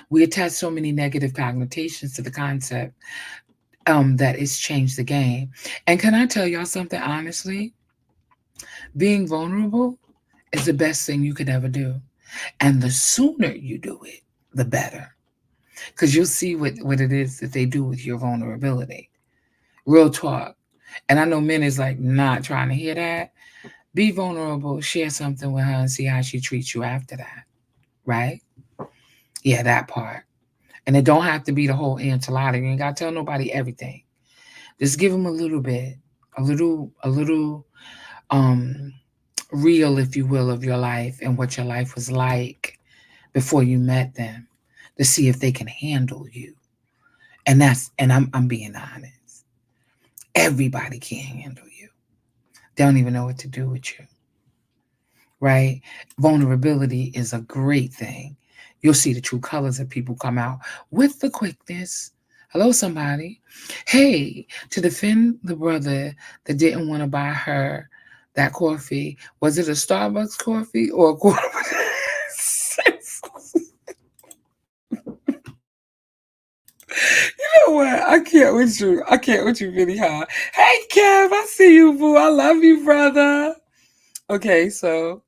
We attach so many negative connotations to the concept that it's changed the game. And can I tell y'all something honestly? Being vulnerable is the best thing you could ever do. And the sooner you do it, the better. Because you'll see what it is that they do with your vulnerability. Real talk. And I know men is like not trying to hear that. Be vulnerable, share something with her and see how she treats you after that. Right? Yeah, that part. And it don't have to be the whole enchilada. You ain't gotta tell nobody everything. Just give them a little bit, a little um real, if you will, of your life and what your life was like before you met them to see if they can handle you. And I'm being honest. Everybody can't handle you. They don't even know what to do with you. Right? Vulnerability is a great thing. You'll see the true colors of people come out with the quickness. Hello, somebody. Hey, to defend the brother that didn't want to buy her that coffee, was it a Starbucks coffee or a quarter? You know what? I can't with you. I can't with you really hard. Hey, Kev, I see you, boo. I love you, brother. Okay, so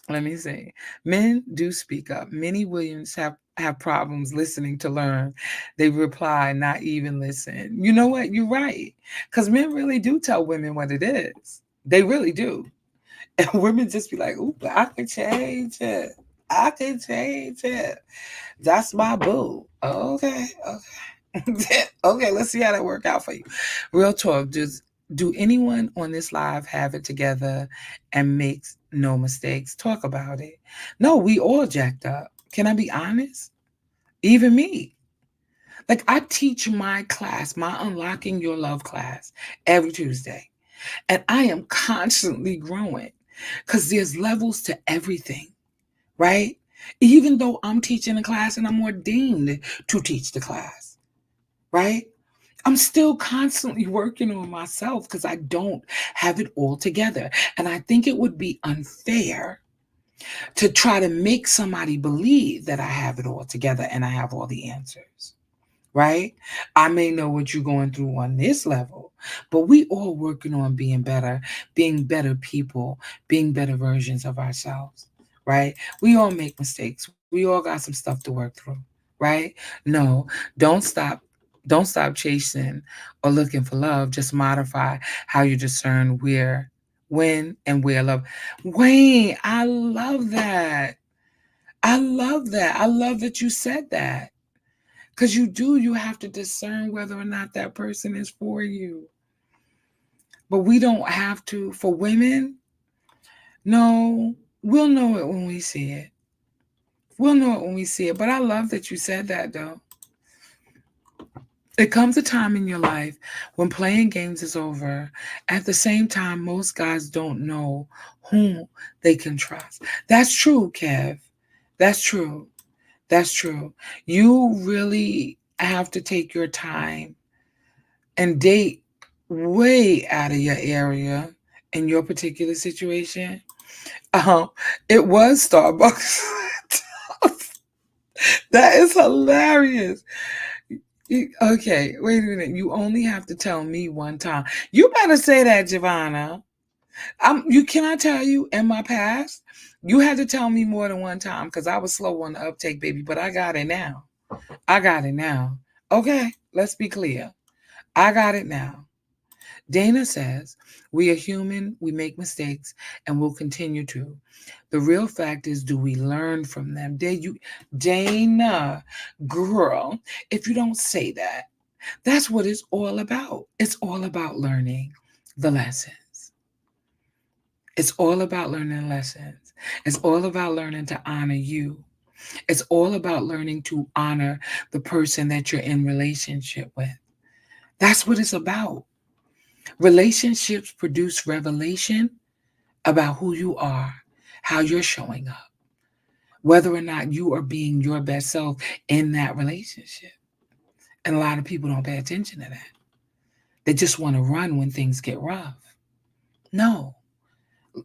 let me say, men do speak up. Many Williams have problems listening to learn. They reply, not even listen. You know what? You're right. Because men really do tell women what it is. They really do. And women just be like, ooh, I can change it. I can change it. That's my boo. Okay. Okay. Okay, let's see how that work out for you. Real talk. Do anyone on this live have it together and makes no mistakes? Talk about it. No, we all jacked up. Can I be honest? Even me. Like, I teach my class, my Unlocking Your Love class, every Tuesday. And I am constantly growing because there's levels to everything, right? Even though I'm teaching a class and I'm ordained to teach the class, right? I'm still constantly working on myself because I don't have it all together. And I think it would be unfair to try to make somebody believe that I have it all together and I have all the answers, right? I may know what you're going through on this level, but we all working on being better people, being better versions of ourselves, right? We all make mistakes. We all got some stuff to work through, right? No, don't stop. Don't stop chasing or looking for love. Just modify how you discern where, when, and where love. Wayne, I love that. I love that. I love that you said that. Because you have to discern whether or not that person is for you. But we don't have to. For women, no, we'll know it when we see it. We'll know it when we see it. But I love that you said that, though. It comes a time in your life when playing games is over. At the same time, most guys don't know whom they can trust. That's true, Kev. That's true. That's true. You really have to take your time and date way out of your area in your particular situation. Um, it was Starbucks. That is hilarious. Okay, wait a minute. You only have to tell me one time. You better say that, Giovanna. You can I tell you in my past, you had to tell me more than one time because I was slow on the uptake, baby. But I got it now. I got it now. Okay, let's be clear. I got it now. Dana says, we are human, we make mistakes, and we'll continue to. The real fact is, do we learn from them? Dana, girl, if you don't say that, That's what it's all about. It's all about learning the lessons. It's all about learning lessons. It's all about learning to honor you. It's all about learning to honor the person that you're in relationship with. That's what it's about. Relationships produce revelation about who you are, how you're showing up, whether or not you are being your best self in that relationship. And a lot of people don't pay attention to that. They just want to run when things get rough. No.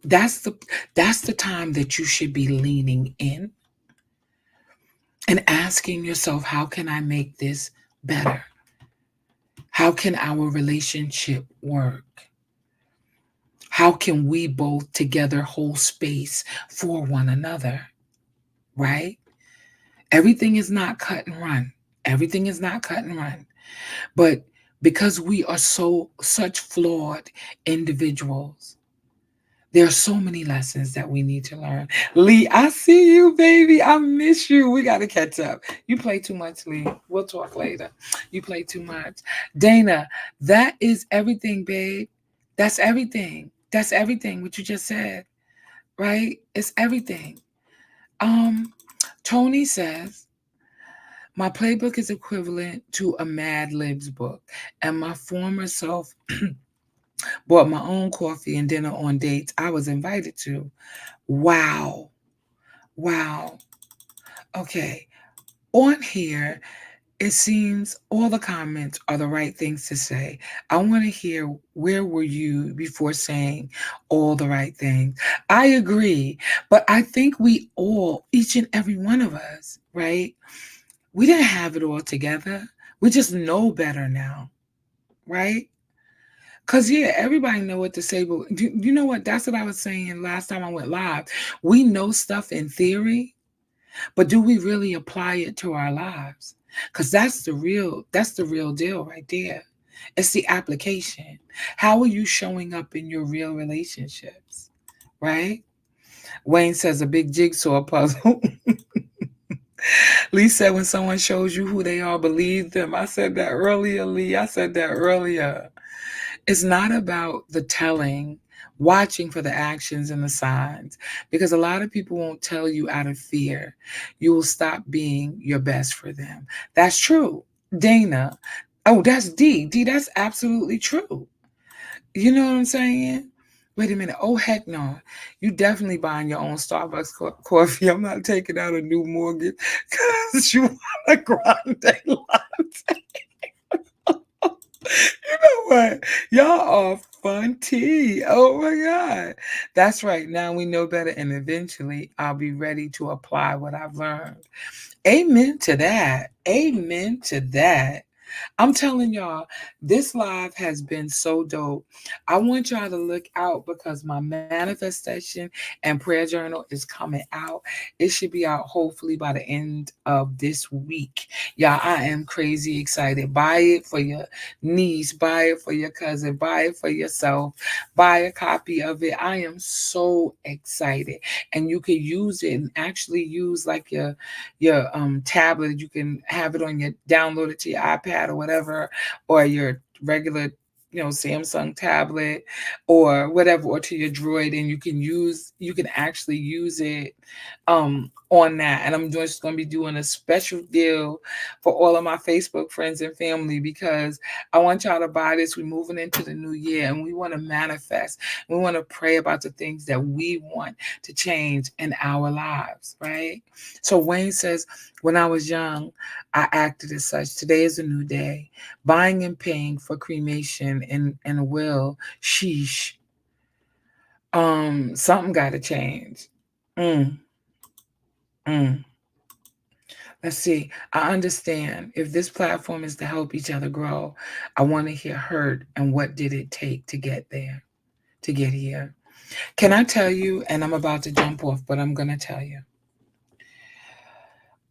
That's the that's the time that you should be leaning in and asking yourself, how can I make this better? How can our relationship work? How can we both together hold space for one another? Right? Everything is not cut and run. Everything is not cut and run. But because we are such flawed individuals, there are so many lessons that we need to learn. Lee, I see you, baby. I miss you. We got to catch up. You play too much, Lee. We'll talk later. You play too much. Dana, that is everything, babe. That's everything. That's everything, what you just said, right? It's everything. Tony says, my playbook is equivalent to a Mad Libs book, and my former self bought my own coffee and dinner on dates I was invited to. Wow. Wow. Okay. On here, it seems all the comments are the right things to say. I want to hear, where were you before saying all the right things? I agree. But I think we all, each and every one of us, right? We didn't have it all together. We just know better now, right? Cause yeah, everybody know what to say, but you know what? That's what I was saying last time I went live. We know stuff in theory, but do we really apply it to our lives? Cause that's the real deal right there. It's the application. How are you showing up in your real relationships? Right? Wayne says a big jigsaw puzzle. Lee said when someone shows you who they are, believe them. I said that earlier, Lee. I said that earlier. It's not about the telling, watching for the actions and the signs, because a lot of people won't tell you out of fear. You will stop being your best for them. That's true. Dana. Oh, that's D. D, that's absolutely true. You know what I'm saying? Wait a minute. Oh, heck no. You definitely buying your own Starbucks coffee. I'm not taking out a new mortgage because you want a grande latte. You know what? Y'all are fun tea. Oh my God. That's right. Now we know better, and eventually I'll be ready to apply what I've learned. Amen to that. Amen to that. I'm telling y'all, this live has been so dope. I want y'all to look out because my manifestation and prayer journal is coming out. It should be out hopefully by the end of this week. Y'all, I am crazy excited. Buy it for your niece, buy it for your cousin, buy it for yourself, buy a copy of it. I am so excited. And you can use it and actually use like your tablet. You can have it on your download it to your iPad or whatever, or your regular Samsung tablet or whatever, or to your Droid, and you can actually use it on that. And I'm just going to be doing a special deal for all of my Facebook friends and family because I want y'all to buy this. We're moving into the new year and we want to manifest. We want to pray about the things that we want to change in our lives, right? So Wayne says, when I was young, I acted as such. Today is a new day. Buying and paying for cremation and a will. Sheesh. Something got to change. Mm, mm. Let's see. I understand. If this platform is to help each other grow, I want to hear heard and what did it take to get there, to get here. Can I tell you, and I'm about to jump off, but I'm going to tell you.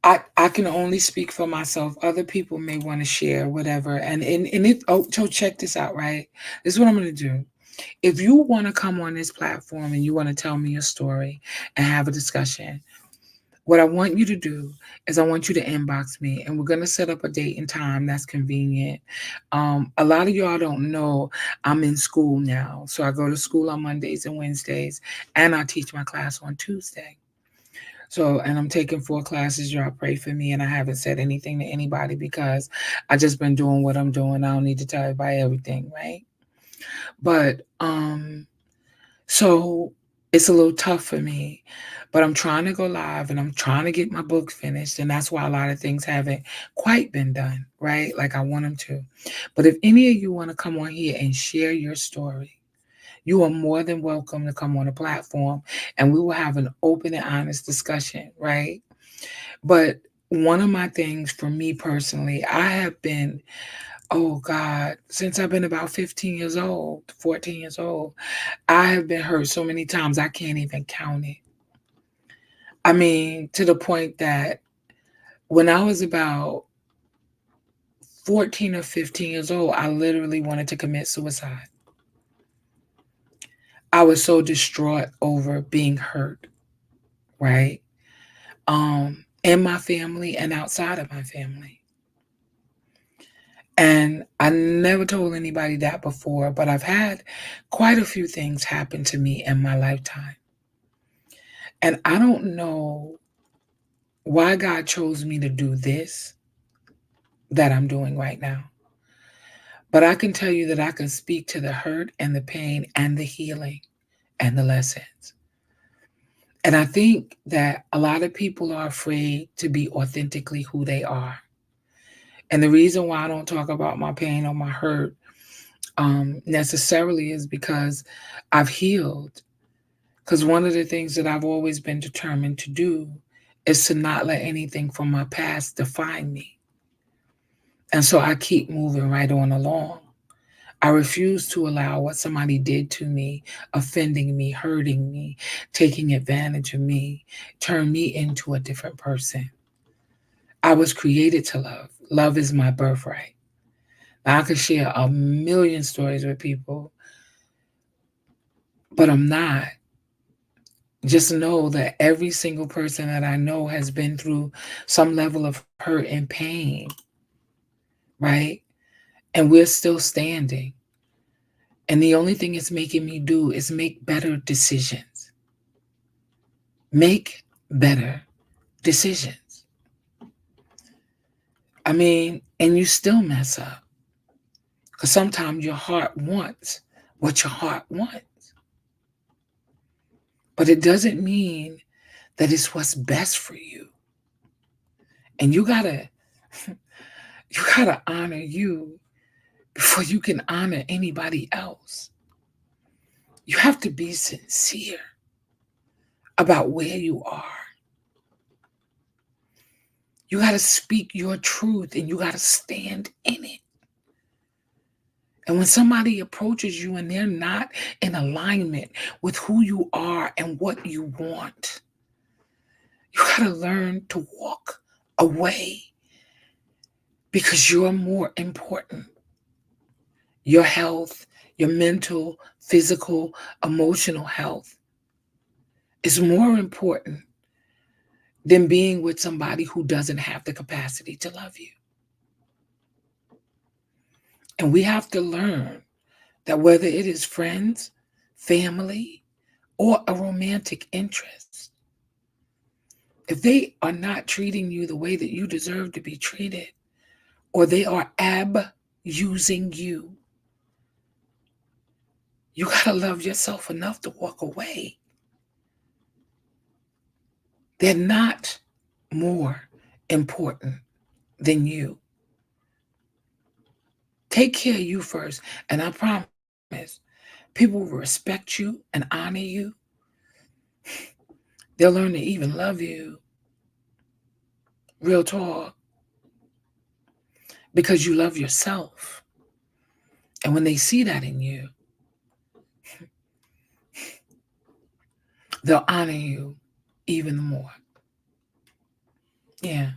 I can only speak for myself. Other people may want to share whatever. And if so check this out, right? This is what I'm gonna do. If you want to come on this platform and you want to tell me your story and have a discussion, What I want you to do is I want you to inbox me, and we're going to set up a date and time that's convenient. A lot of y'all don't know I'm in school now. So I go to school on Mondays and Wednesdays, and I teach my class on Tuesday. So, and I'm taking 4 classes. Y'all pray for me, and I haven't said anything to anybody because I just been doing what I'm doing. I don't need to tell everybody everything, right? But so it's a little tough for me, but I'm trying to go live and I'm trying to get my book finished. And that's why a lot of things haven't quite been done, right? Like I want them to. But if any of you want to come on here and share your story, you are more than welcome to come on the platform and we will have an open and honest discussion, right? But one of my things for me personally, I have been, oh God, since I've been about 15 years old, 14 years old, I have been hurt so many times I can't even count it. I mean, to the point that when I was about 14 or 15 years old, I literally wanted to commit suicide. I was so distraught over being hurt, right? In my family and outside of my family. And I never told anybody that before, but I've had quite a few things happen to me in my lifetime. And I don't know why God chose me to do this that I'm doing right now. But I can tell you that I can speak to the hurt and the pain and the healing and the lessons. And I think that a lot of people are afraid to be authentically who they are. And the reason why I don't talk about my pain or my hurt necessarily is because I've healed. Because one of the things that I've always been determined to do is to not let anything from my past define me. And so I keep moving right on along. I refuse to allow what somebody did to me, offending me, hurting me, taking advantage of me, turn me into a different person. I was created to love. Love is my birthright. Now, I could share a million stories with people, but I'm not. Just know that every single person that I know has been through some level of hurt and pain, right? And we're still standing. And the only thing it's making me do is make better decisions. Make better decisions. I mean, and you still mess up. Because sometimes your heart wants what your heart wants. But it doesn't mean that it's what's best for you. And you gotta honor you before you can honor anybody else. You have to be sincere about where you are. You got to speak your truth and you got to stand in it. And when somebody approaches you and they're not in alignment with who you are and what you want, you got to learn to walk away because you're more important. Your health, your mental, physical, emotional health is more important than being with somebody who doesn't have the capacity to love you. And we have to learn that whether it is friends, family, or a romantic interest, if they are not treating you the way that you deserve to be treated, or they are abusing you, you got to love yourself enough to walk away. They're not more important than you. Take care of you first. And I promise, people will respect you and honor you. They'll learn to even love you. Real talk. Because you love yourself. And when they see that in you, they'll honor you even more. Yeah.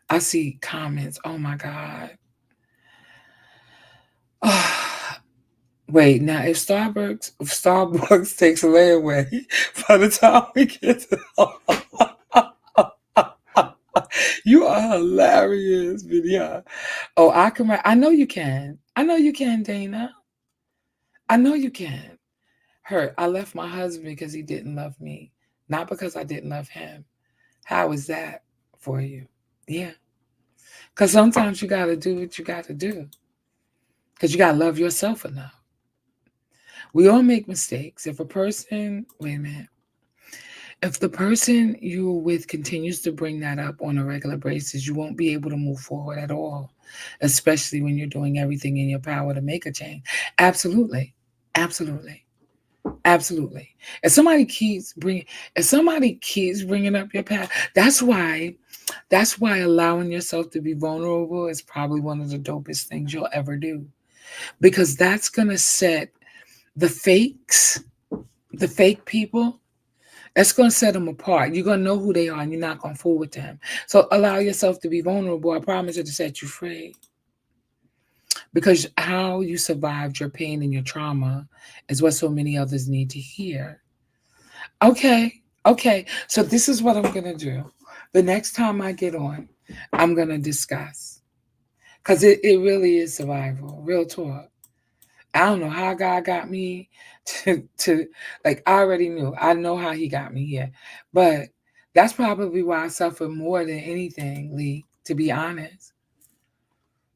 I see comments. Oh my God. Wait, now if Starbucks takes layaway by the time we get to You are hilarious, Vidya. Oh, I can. I know you can. I know you can, Dana. I know you can. Hurt. I left my husband because he didn't love me, not because I didn't love him. How is that for you? Yeah. Because sometimes you got to do what you got to do. Because you got to love yourself enough. We all make mistakes. If a person, wait a minute, if the person you're with continues to bring that up on a regular basis, you won't be able to move forward at all, especially when you're doing everything in your power to make a change. Absolutely. Absolutely. Absolutely. If somebody keeps bringing, if somebody keeps bringing up your past, that's why allowing yourself to be vulnerable is probably one of the dopest things you'll ever do, because that's gonna set the fakes, the fake people. That's gonna set them apart. You're gonna know who they are, and you're not gonna fool with them. So allow yourself to be vulnerable. I promise it to set you free. Because how you survived your pain and your trauma is what so many others need to hear. Okay. Okay. So this is what I'm going to do. The next time I get on, I'm going to discuss. Because it really is survival, real talk. I don't know how God got me to, like, I already knew. I know how he got me here. But that's probably why I suffer more than anything, Lee, to be honest.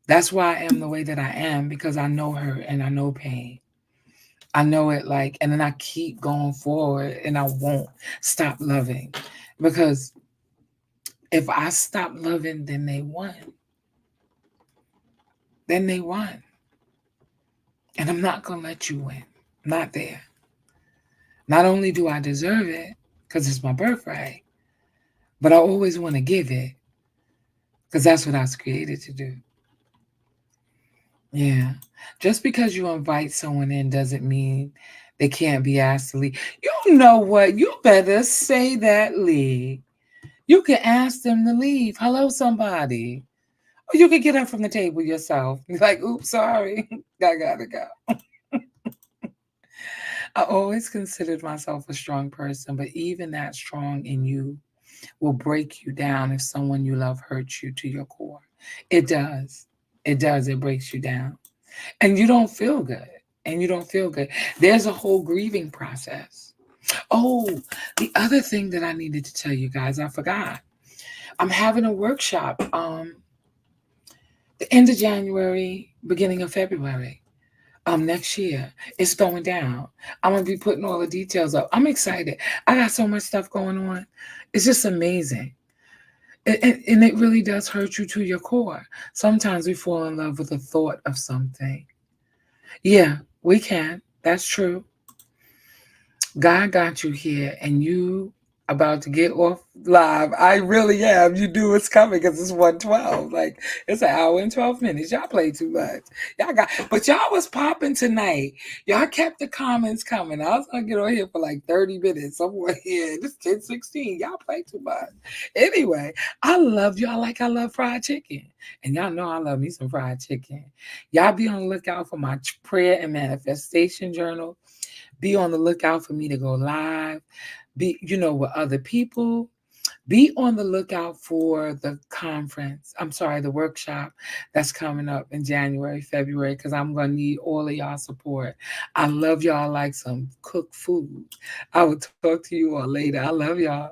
That's why I am the way that I am, because I know hurt and I know pain. I know it, like, and then I keep going forward and I won't stop loving, because if I stop loving, then they won. Then they won. And I'm not going to let you win. Not there. Not only do I deserve it, because it's my birthright, but I always want to give it, because that's what I was created to do. Yeah. Just because you invite someone in doesn't mean they can't be asked to leave. You know what? You better say that, Lee. You can ask them to leave. Hello, somebody. Or you can get up from the table yourself. You're like, oops, sorry. I gotta go. I always considered myself a strong person, but even that strong in you will break you down if someone you love hurts you to your core. It does. It does. It breaks you down. And you don't feel good. And you don't feel good. There's a whole grieving process. Oh, the other thing that I needed to tell you guys, I forgot. I'm having a workshop the end of January, beginning of February. Next year. It's going down. I'm gonna be putting all the details up. I'm excited. I got so much stuff going on. It's just amazing. And it really does hurt you to your core. Sometimes we fall in love with the thought of something. Yeah, we can. That's true. God got you here, and you about to get off live. I really am. You knew it's coming because it's 1:12. Like, it's an hour and 12 minutes. Y'all play too much. But y'all was popping tonight. Y'all kept the comments coming. I was gonna get on here for like 30 minutes somewhere here. It's 10:16. Y'all play too much. Anyway, I love y'all like I love fried chicken. And y'all know I love me some fried chicken. Y'all be on the lookout for my prayer and manifestation journal. Be on the lookout for me to go live. Be, with other people. Be on the lookout for the conference. I'm sorry, the workshop that's coming up in January, February, because I'm going to need all of y'all support. I love y'all like some cooked food. I will talk to you all later. I love y'all.